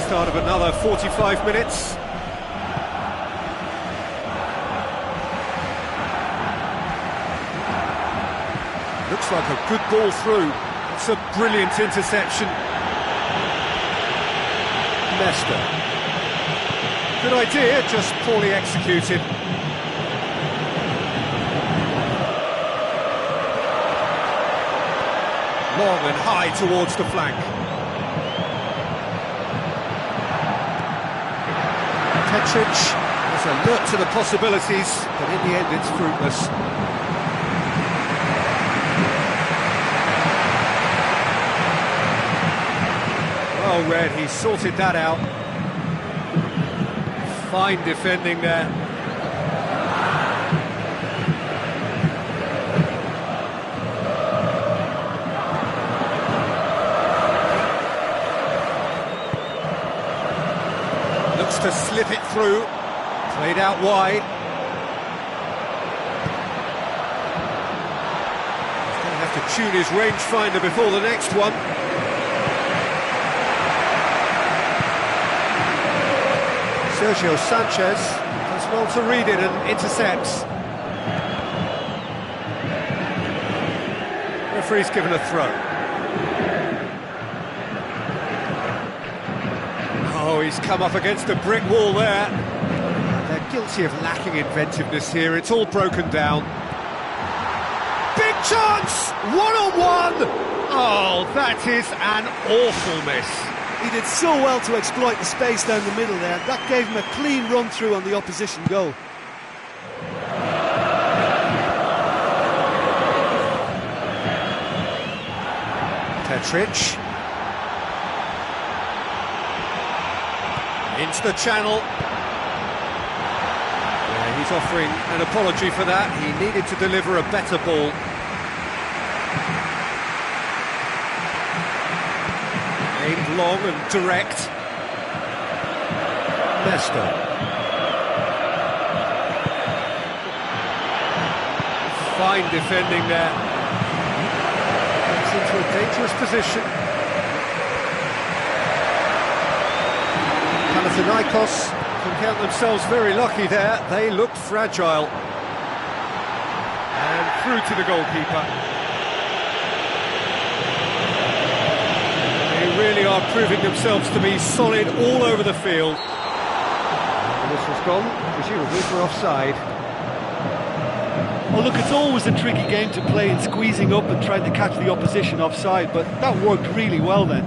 Start of another 45 minutes. Looks like a good ball through. It's a brilliant interception. Leicester. Good idea, just poorly executed. Long and high towards the flank. Petric is alert to the possibilities, but in the end it's fruitless. Well read, he sorted that out. Fine defending there. chance to slip it through. Played out wide. He's going to have to tune his rangefinder before the next one. Sergio Sanchez does well to read it and intercepts. Referee's given a throw. Oh, he's come up against a brick wall there. They're guilty of lacking inventiveness here. It's all broken down. Big chance! One-on-one! Oh, that is an awful miss. He did so well to exploit the space down the middle there. That gave him a clean run-through on the opposition goal. Petric. Into the channel. Yeah, he's offering an apology for that. He needed to deliver a better ball. Aimed long and direct. Nesta. Fine defending there. Gets into a dangerous position. Panathinaikos can count themselves very lucky there. They looked fragile. And through to the goalkeeper. They really are proving themselves to be solid all over the field. The whistle's gone, presumably for offside. Well, look, it's always a tricky game to play in squeezing up and trying to catch the opposition offside, but that worked really well then.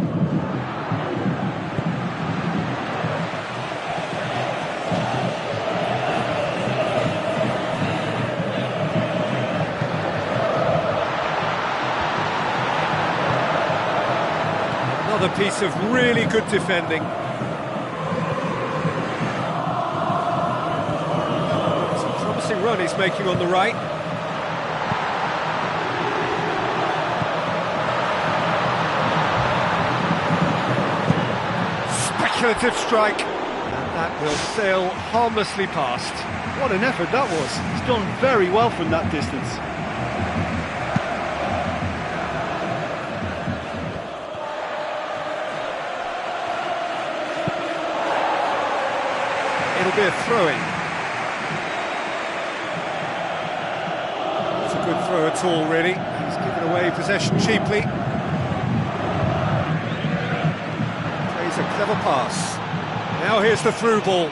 Another piece of really good defending. It's a promising run he's making on the right. Speculative strike. And that will sail harmlessly past. What an effort that was. He's done very well from that distance. It'll be a throw-in. Not a good throw at all, really. He's given away possession cheaply. Plays a clever pass. Now here's the through ball.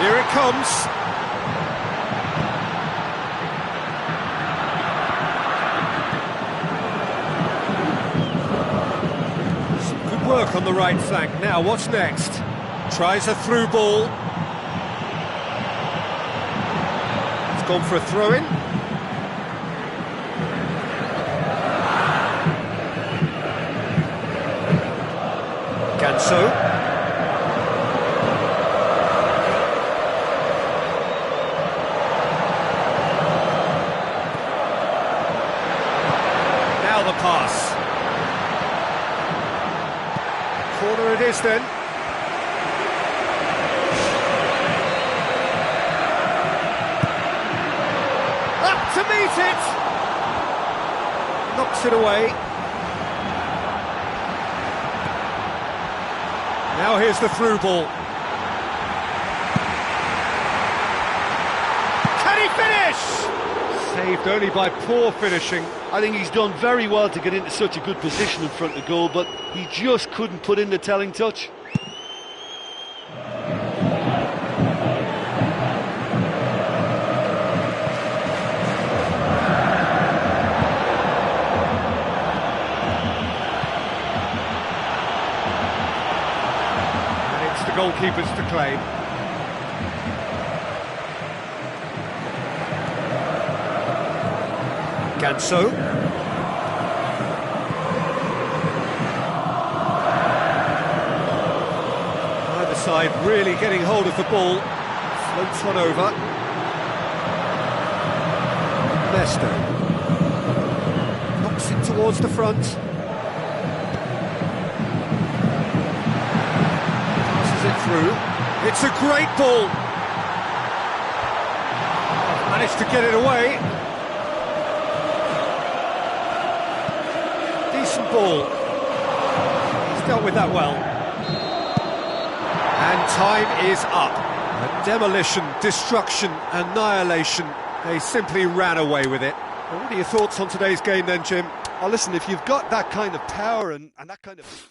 Here it comes. Work on the right flank. Now, what's next? Tries a through ball. It's gone for a throw-in. Ganso. Now the pass. Corner it is then. Up to meet it! Knocks it away. Now here's the through ball. Can he finish? Saved only by poor finishing. I think he's done very well to get into such a good position in front of goal, but he just couldn't put in the telling touch. And it's the goalkeepers to claim. Ganso. Either side really getting hold of the ball. Floats one over. Nesta. Knocks it towards the front. Passes it through. It's a great ball. Managed to get it away. Decent ball. He's dealt with that well. And time is up. A demolition, destruction, annihilation. They simply ran away with it. Well, what are your thoughts on today's game then, Jim? Oh, listen, if you've got that kind of power and that kind of...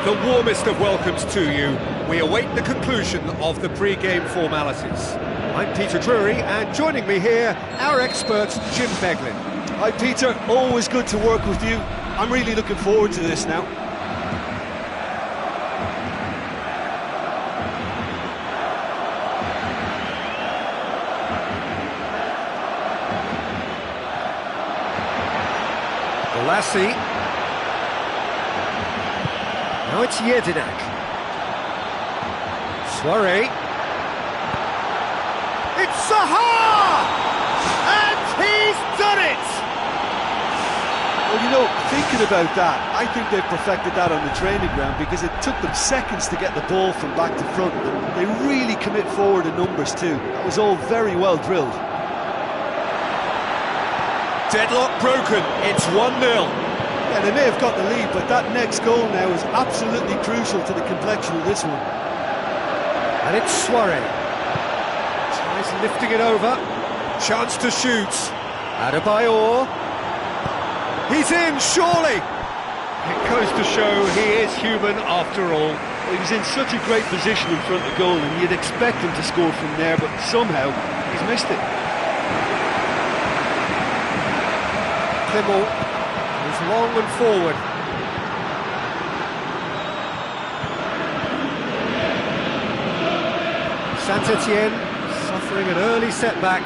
the warmest of welcomes to you. We await the conclusion of the pre-game formalities. I'm Peter Drury, and joining me here, our expert, Jim Beglin. Hi Peter, always good to work with you. I'm really looking forward to this now. Lassie. Now it's Jedinak. Soiree. It's Zaha! And he's done it! Well, you know, thinking about that, I think they've perfected that on the training ground because it took them seconds to get the ball from back to front. They really commit forward in numbers too. That was all very well drilled. Deadlock broken, it's 1-0. Yeah, they may have got the lead, but that next goal now is absolutely crucial to the complexion of this one. And it's Soiree. Tries lifting it over. Chance to shoot. Adebayor. He's in, surely. It goes to show he is human after all. Well, he was in such a great position in front of goal, and you'd expect him to score from there, but somehow he's missed it. Kimmel is long and forward. Saint-Etienne suffering an early setback,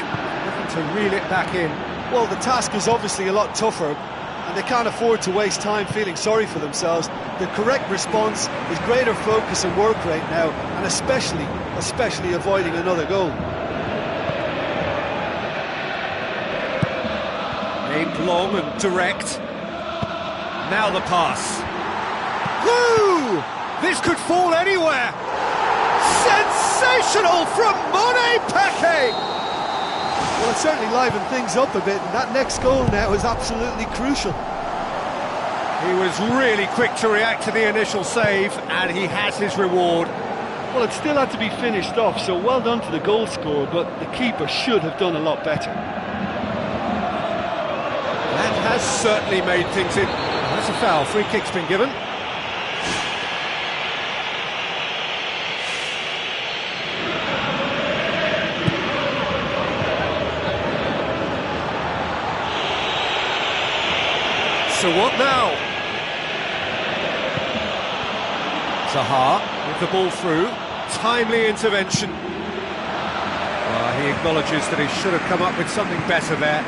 looking to reel it back in. Well, the task is obviously a lot tougher, and they can't afford to waste time feeling sorry for themselves. The correct response is greater focus and work rate now, and especially avoiding another goal. Aimed long and direct. Now the pass. Woo! This could fall anywhere. Sensational from Monepeke! Well, it certainly livened things up a bit, and that next goal now is absolutely crucial. He was really quick to react to the initial save, and he has his reward. Well, it still had to be finished off, so well done to the goal scorer, but the keeper should have done a lot better. That has certainly made things in. That's a foul. Free kick's been given. So what now? Zaha with the ball through. Timely intervention. He acknowledges that he should have come up with something better there.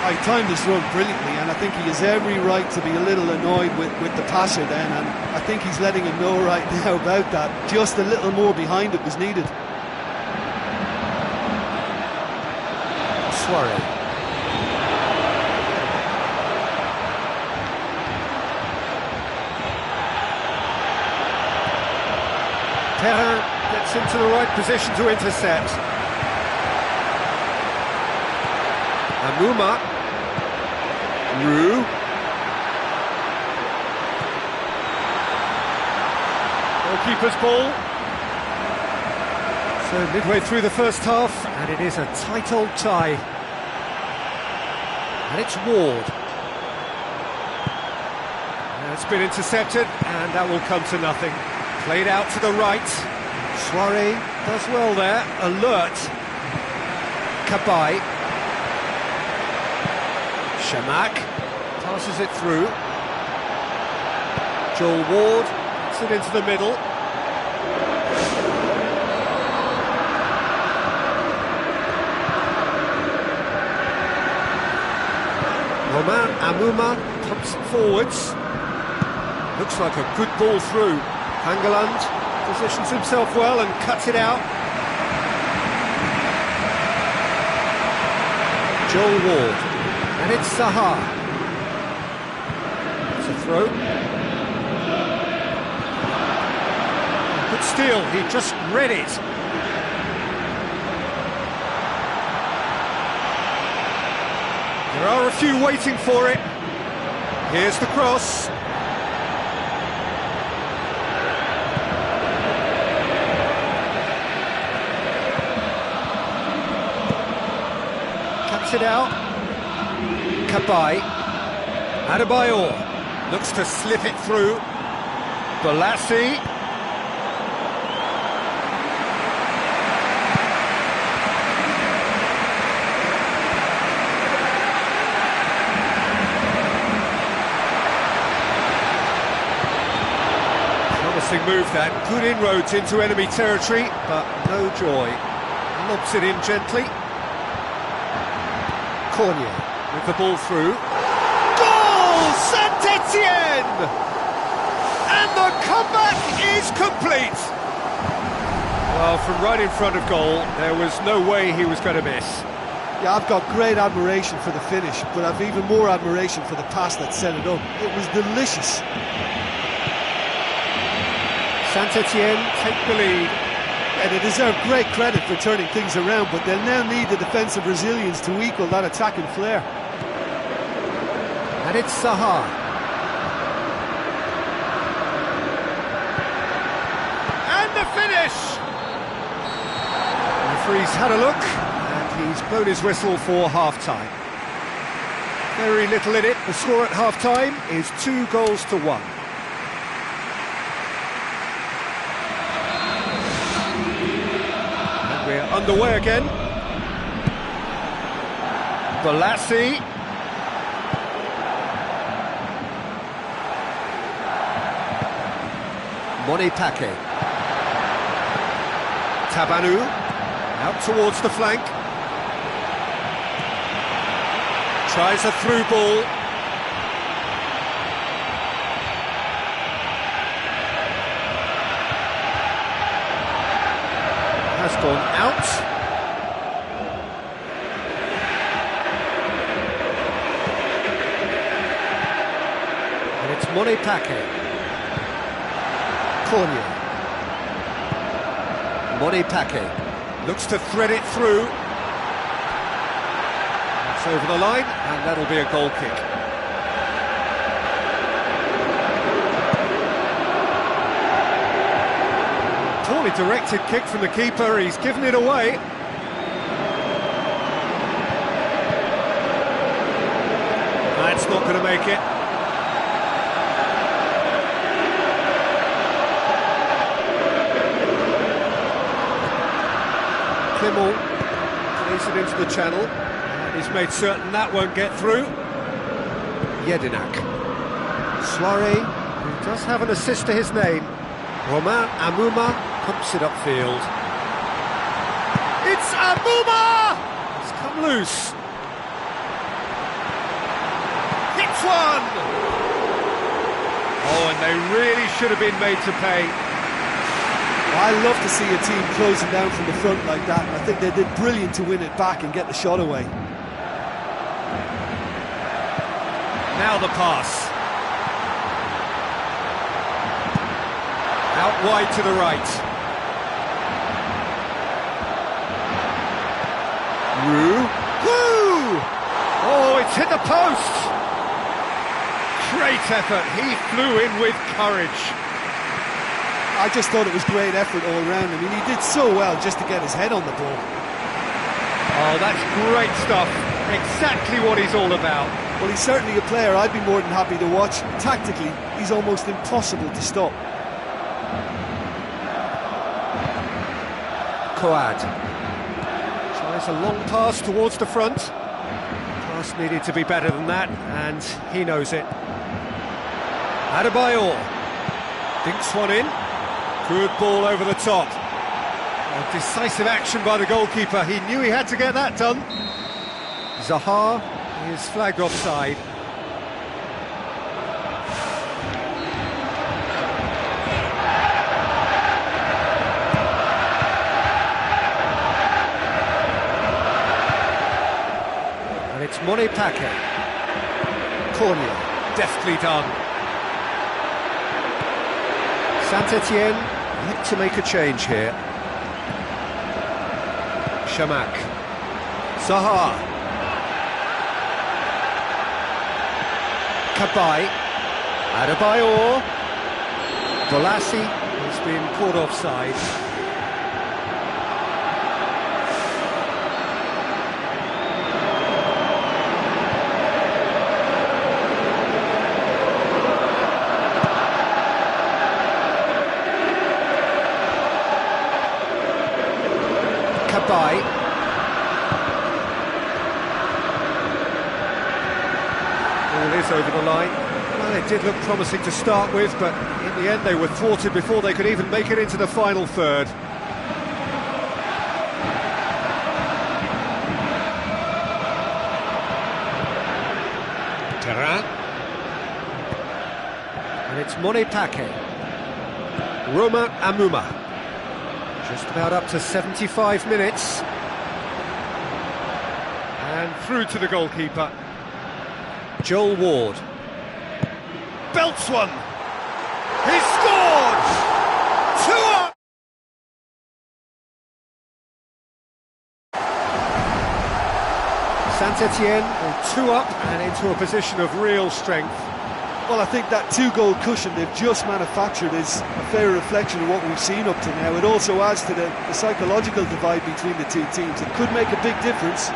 He timed this run brilliantly, and I think he has every right to be a little annoyed with the passer then, and I think he's letting him know right now about that. Just a little more behind it was needed. Soiree. Perrin gets into the right position to intercept. Amouma. Roux. Goalkeeper's ball. So midway through the first half, and it is a tight old tie. And it's Ward. It's been intercepted, and that will come to nothing. Played out to the right. Soiree does well there. Alert. Cabaye. Shamak passes it through. Joel Ward gets it into the middle. Romain Amouma pumps it forwards. Looks like a good ball through. Hangeland positions himself well and cuts it out. Joel Ward. And it's Zaha. It's a throw. Good steal, he just read it. There are a few waiting for it. Here's the cross. Cuts it out. Cabaye. Adebayor looks to slip it through. Balassi. Promising move that, good inroads into enemy territory, but no joy. Lobs it in gently. Cornier with the ball through. Goal! Saint-Etienne! And the comeback is complete! Well, from right in front of goal, there was no way he was going to miss. Yeah, I've got great admiration for the finish, but I've even more admiration for the pass that set it up. It was delicious. Saint-Etienne take the lead. Yeah, they deserve great credit for turning things around, but they'll now need the defensive resilience to equal that attacking flair. And it's Zaha. And the finish! The referee's had a look, and he's blown his whistle for half-time. Very little in it. The score at half-time is 2-1. We're underway again. Balassi. Monipake. Tabanu. Out towards the flank. Tries a through ball. Has gone out. And it's Monipake. Cornier. Monipake looks to thread it through. It's over the line, and that'll be a goal kick. Poorly directed kick from the keeper, he's given it away. That's not going to make it. Kimmel plays it into the channel, and he's made certain that won't get through. Jedinak. Soirée, who does have an assist to his name. Romain Amouma pumps it upfield. It's Amouma! It's come loose. Hits one! Oh, and they really should have been made to pay. I love to see a team closing down from the front like that. I think they did brilliant to win it back and get the shot away. Now the pass. Out wide to the right. Roux. Woo! Oh, it's hit the post! Great effort. He flew in with courage. I just thought it was great effort all around. I mean, he did so well just to get his head on the ball. Oh, that's great stuff. Exactly what he's all about. Well, he's certainly a player I'd be more than happy to watch. Tactically, he's almost impossible to stop. Coad tries a long pass towards the front. Pass needed to be better than that, and he knows it. Adebayor dinks one in. Good ball over the top. A decisive action by the goalkeeper. He knew he had to get that done. Zaha is flagged offside. And it's Monipake. Cornier, deftly done. Saint-Etienne look to make a change here. Shamak. Zaha. Kabai. Adebayor. Balassi has been caught offside. Kabay. Ball is over the line. Well, it did look promising to start with, but in the end they were thwarted before they could even make it into the final third. Terrain. And it's Monepake. Roma Amuma. Just about up to 75 minutes. And through to the goalkeeper. Joel Ward. Belts one! He scored! 2-up! Saint-Etienne are 2-up and into a position of real strength. Well, I think that two-goal cushion they've just manufactured is a fair reflection of what we've seen up to now. It also adds to the psychological divide between the two teams. It could make a big difference.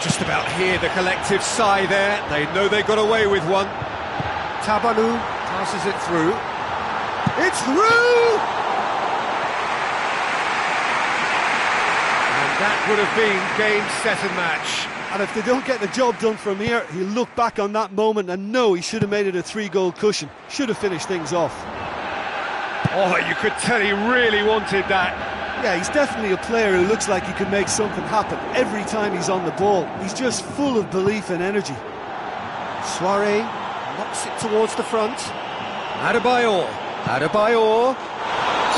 Just about hear the collective sigh there. They know they got away with one. Tabanu passes it through. It's through! And that would have been game, set and match. And if they don't get the job done from here, he'll look back on that moment and know he should have made it a 3-goal cushion. Should have finished things off. Oh, you could tell he really wanted that. Yeah, he's definitely a player who looks like he can make something happen every time he's on the ball. He's just full of belief and energy. Shearer knocks it towards the front. Adebayor.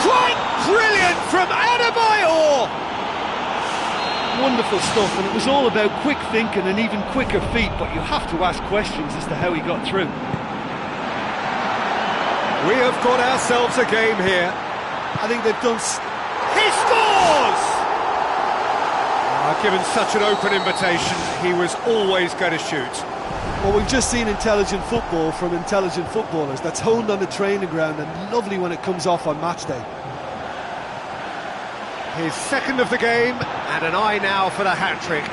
Quite brilliant from Adebayor! Wonderful stuff, and it was all about quick thinking and even quicker feet, but you have to ask questions as to how he got through. We have got ourselves a game here. I think they've done... He scores! Given such an open invitation, he was always going to shoot. Well, we've just seen intelligent football from intelligent footballers. That's honed on the training ground and lovely when it comes off on match day. His second of the game, and an eye now for the hat-trick.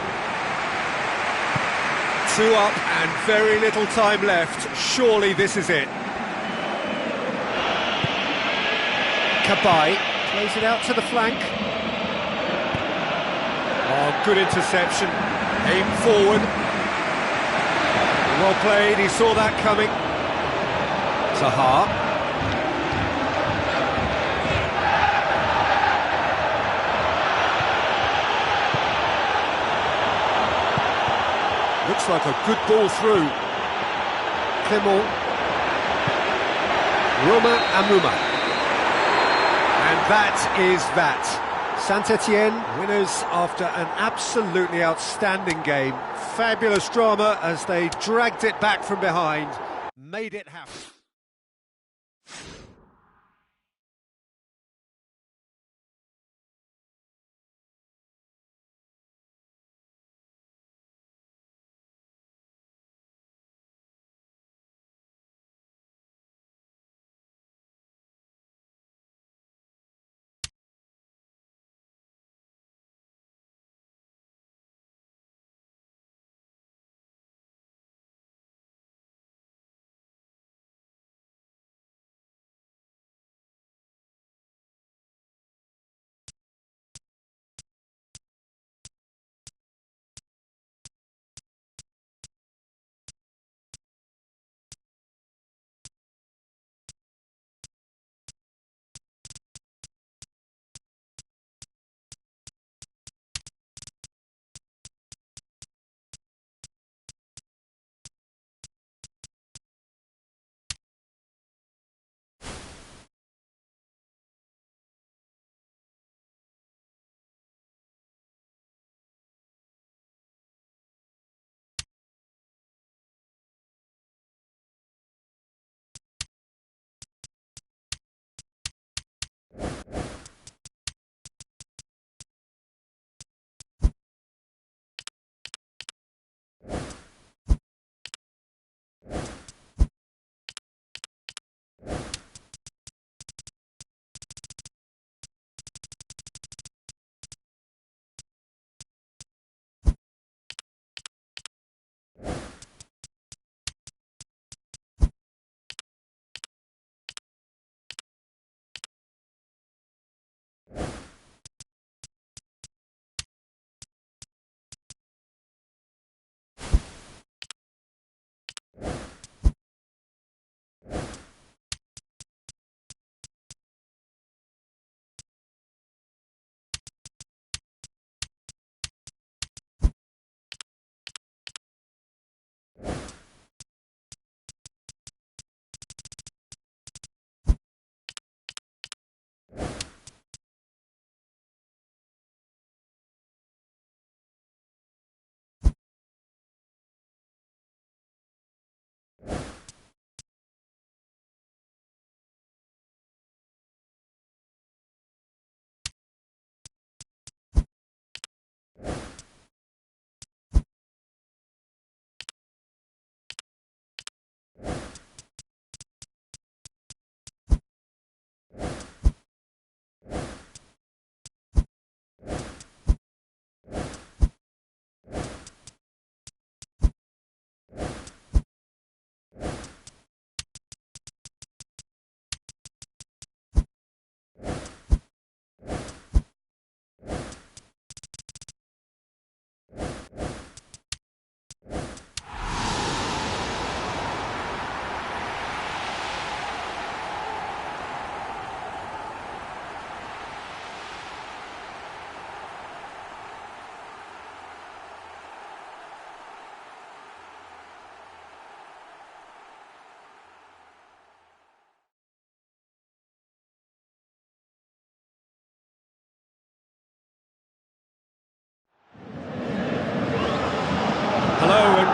2 up and very little time left. Surely this is it. Kabay plays it out to the flank. Oh, good interception. Aim forward. Well played, he saw that coming. Zaha. Looks like a good ball through. Clement. Roma Amuma. And that is that. Saint-Etienne winners after an absolutely outstanding game. Fabulous drama as they dragged it back from behind, made it happen.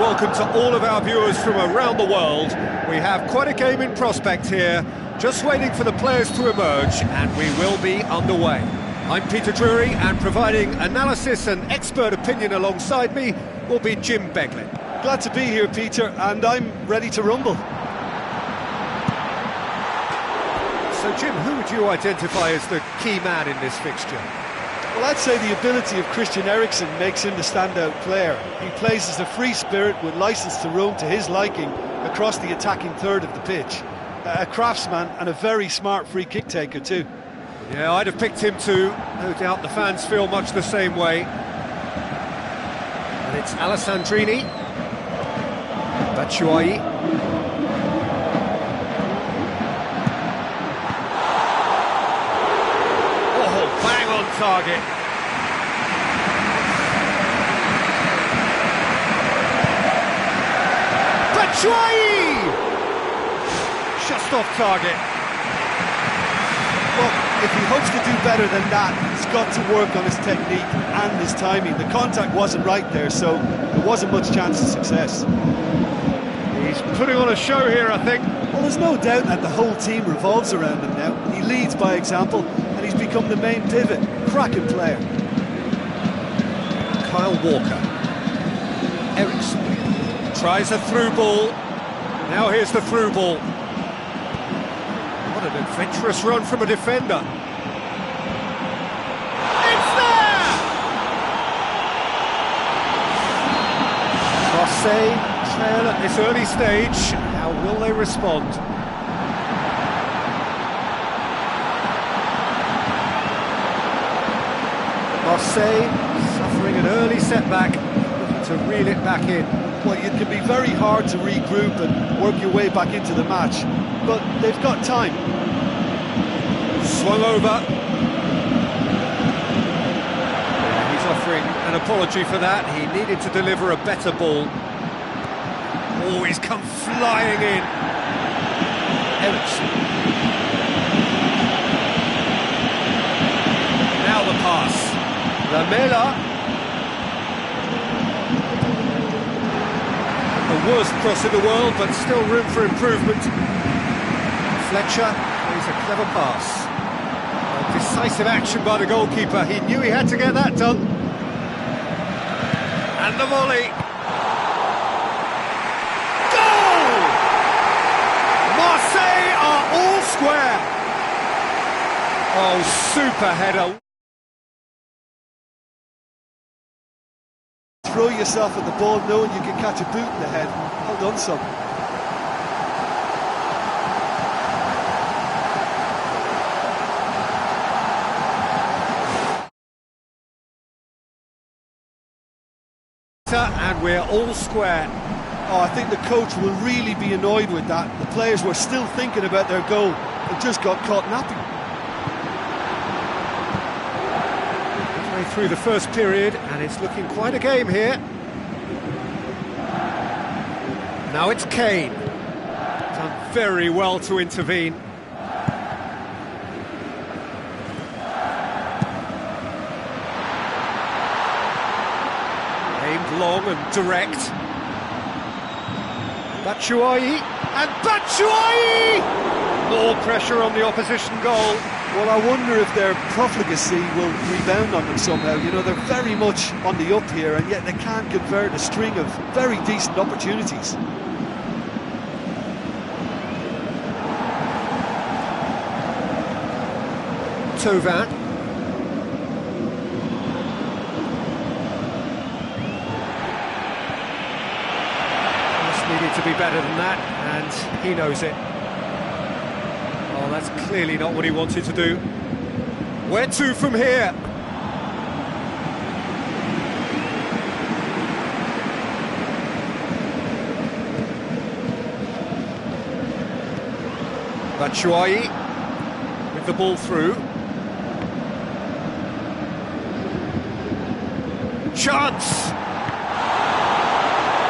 welcome to all of our viewers from around the world. We have quite a game in prospect here, just waiting for the players to emerge, and we will be underway. I'm Peter Drury, and providing analysis and expert opinion alongside me will be Jim Beglin. Glad to be here, Peter, and I'm ready to rumble. So, Jim, who would you identify as the key man in this fixture? Well, I'd say the ability of Christian Eriksen makes him the standout player. He plays as a free spirit with licence to roam to his liking across the attacking third of the pitch. A craftsman and a very smart free kick taker too. Yeah, I'd have picked him too. No doubt the fans feel much the same way. And it's Alessandrini. Batshuayi. Oh, bang on target. Batshuayi! Just off target. Well, if he hopes to do better than that, he's got to work on his technique and his timing. The contact wasn't right there, so there wasn't much chance of success. He's putting on a show here, I think. Well, there's no doubt that the whole team revolves around him now. He leads by example, and he's become the main pivot. Cracking player. Kyle Walker. Eriksen tries a through ball. Now here's the through ball. What an adventurous run from a defender. It's there! Marseille trail at this early stage. How will they respond? Marseille suffering an early setback, looking to reel it back in. Well, it can be very hard to regroup and work your way back into the match, but they've got time. Swung over. Yeah, he's offering an apology for that. He needed to deliver a better ball. Oh, he's come flying in. Eriksen. Now the pass. Lamela. The worst cross in the world, but still room for improvement. Fletcher plays a clever pass. A decisive action by the goalkeeper. He knew he had to get that done. And the volley. Goal! Marseille are all square. Oh, super header. Throw yourself at the ball knowing you can catch a boot in the head. Well done, son. And we're all square. Oh, I think the coach will really be annoyed with that. The players were still thinking about their goal. They just got caught napping. Through the first period, and it's looking quite a game here. Now it's Kane. Done very well to intervene. Aimed long and direct. Batshuayi, and Batshuayi! More pressure on the opposition goal. Well, I wonder if their profligacy will rebound on them somehow. You know, they're very much on the up here, and yet they can't convert a string of very decent opportunities. Tovan. Just needed to be better than that, and he knows it. Oh, that's clearly not what he wanted to do. Where to from here? Batshuayi with the ball through. Chance!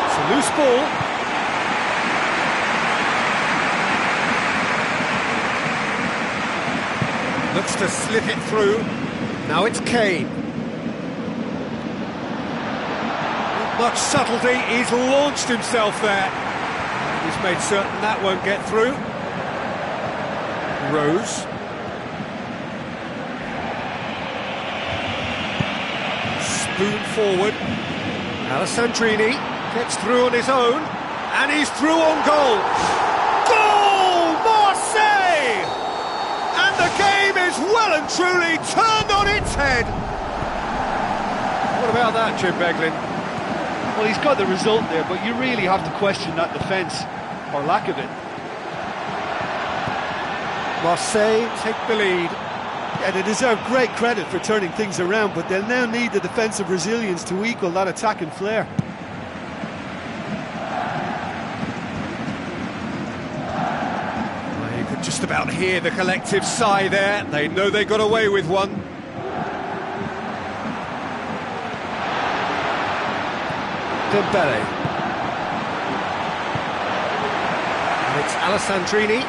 It's a loose ball. Looks to slip it through. Now it's Kane. Much subtlety, he's launched himself there. He's made certain that won't get through. Rose. Spoon forward. Alessandrini gets through on his own, and he's through on goal. Goal! Marseille! And the game is well and truly turned on its head. What about that, Jim Beglin? Well, he's got the result there, but you really have to question that defence, or lack of it. Marseille take the lead. Yeah, they deserve great credit for turning things around, but they'll now need the defensive resilience to equal that attacking flair. Well, you could just about hear the collective sigh there. They know they got away with one. Dembele. And it's Alessandrini.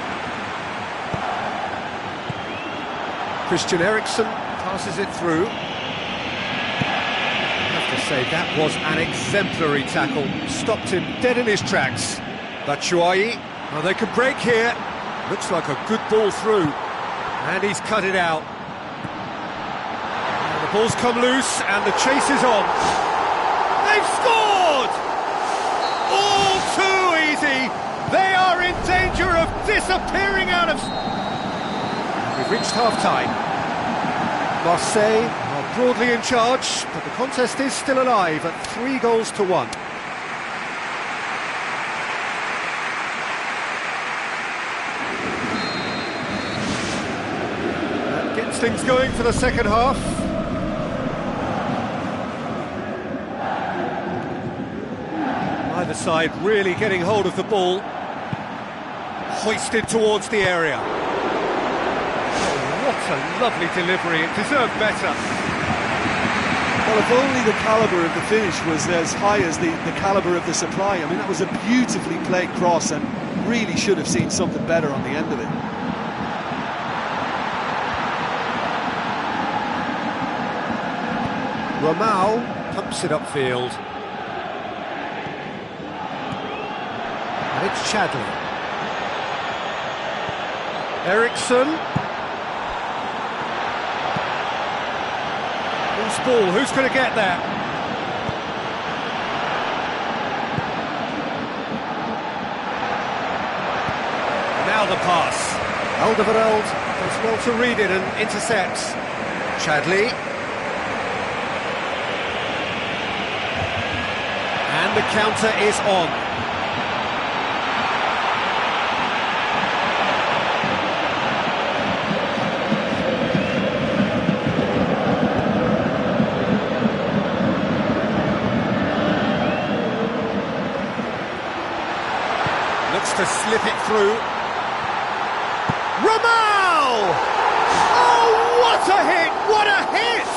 Christian Eriksen passes it through. I have to say, that was an exemplary tackle. Stopped him dead in his tracks. Batshuayi, well, they can break here. Looks like a good ball through. And he's cut it out. And the ball's come loose and the chase is on. They've scored! All too easy. They are in danger of disappearing out of... We've reached half-time. Marseille are broadly in charge, but the contest is still alive at 3-1. That gets things going for the second half. Either side really getting hold of the ball. Hoisted towards the area. What a lovely delivery, it deserved better. Well, if only the calibre of the finish was as high as the calibre of the supply. I mean, that was a beautifully played cross and really should have seen something better on the end of it. Ramau pumps it upfield. And it's Chadley. Eriksen. Loose ball, who's going to get there? Now the pass. Alderweireld does well to read it and intercepts. Chadley. And the counter is on. Looks to slip it through. Ramau! Oh, what a hit! What a hit!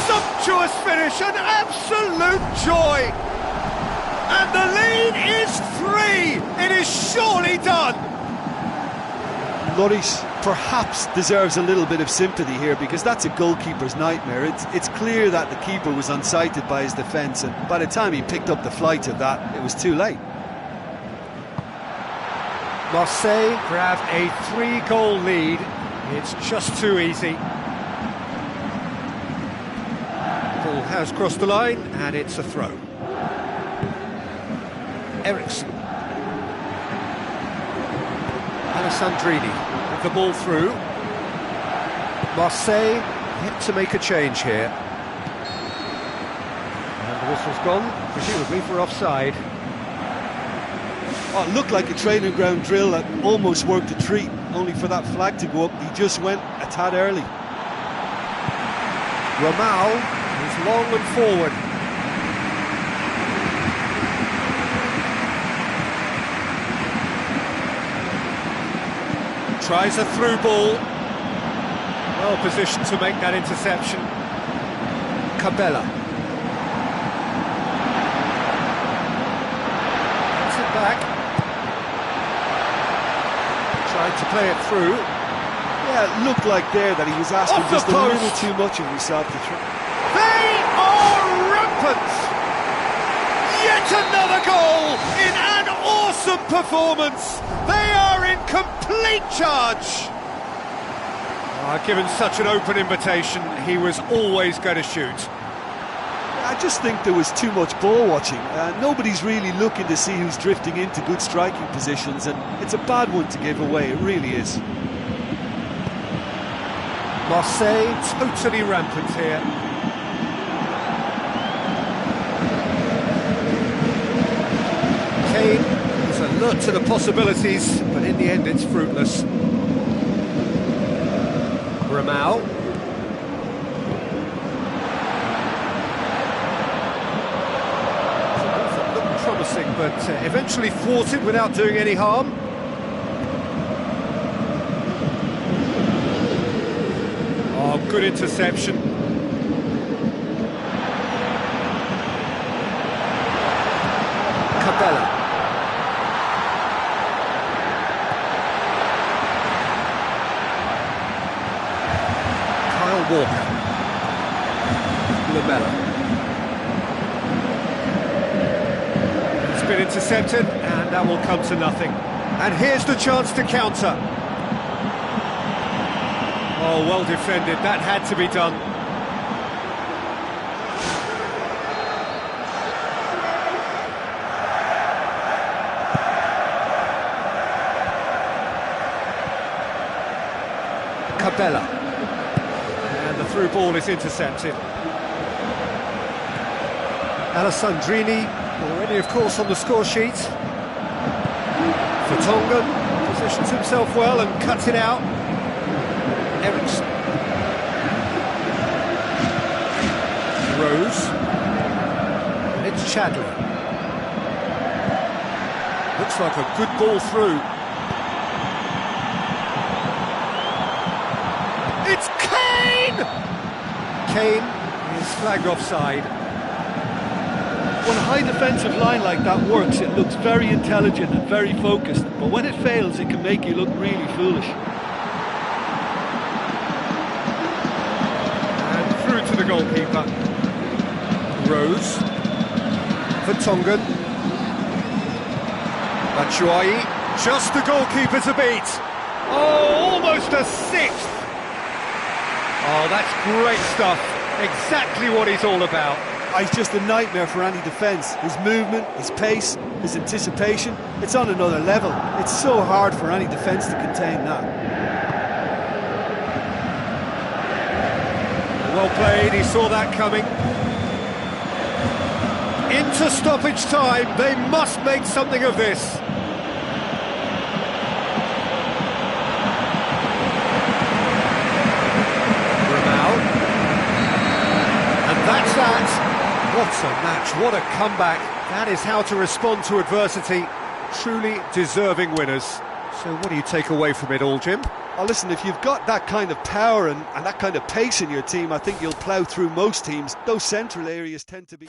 Sumptuous finish, an absolute joy! And the lead is 3! It is surely done! Lloris perhaps deserves a little bit of sympathy here because that's a goalkeeper's nightmare. It's clear that the keeper was unsighted by his defence, and by the time he picked up the flight of that, it was too late. Marseille grab a 3-goal lead. It's just too easy. Ball has crossed the line and it's a throw. Eriksen. Alessandrini with the ball through. Marseille yet to make a change here. And the whistle's gone, presumably for offside. Oh, it looked like a training ground drill that almost worked a treat, only for that flag to go up. He just went a tad early. Ramau is long and forward. Tries a through ball. Well positioned to make that interception. Cabella. Gets it back. Tried to play it through. Yeah, it looked like there that he was asking just a little too much of himself to try. They are rampant! Another goal in an awesome performance. They are in complete charge. Given such an open invitation, he was always going to shoot. I just think there was too much ball watching. Nobody's really looking to see who's drifting into good striking positions, and it's a bad one to give away, it really is. Marseille totally rampant here. Kane is alert to the possibilities, but in the end it's fruitless. Ramau. Looked promising, but eventually thwarted without doing any harm. Oh, good interception. Capella. Walker. Lamella. It's been intercepted, and that will come to nothing. And here's the chance to counter. Oh, well defended. That had to be done. Capella. The through ball is intercepted. Alessandrini already, of course, on the score sheet. Vertonghen positions himself well and cuts it out. Eriksson. Rose. And it's Chadley. Looks like a good ball through. It's Kane! Kane is flagged offside. When a high defensive line like that works, it looks very intelligent and very focused, but when it fails, it can make you look really foolish. And through to the goalkeeper. Rose. Vertonghen. Batshuayi. Just the goalkeeper to beat. Oh, almost a sixth. Oh, that's great stuff. Exactly what he's all about. He's just a nightmare for any defence. His movement, his pace, his anticipation, it's on another level. It's so hard for any defence to contain that. Well played, he saw that coming. Into stoppage time, they must make something of this. That's that. What a match, what a comeback. That is how to respond to adversity. Truly deserving winners. So what do you take away from it all, Jim? Oh, listen, if you've got that kind of power and that kind of pace in your team, I think you'll plough through most teams. Those central areas tend to be...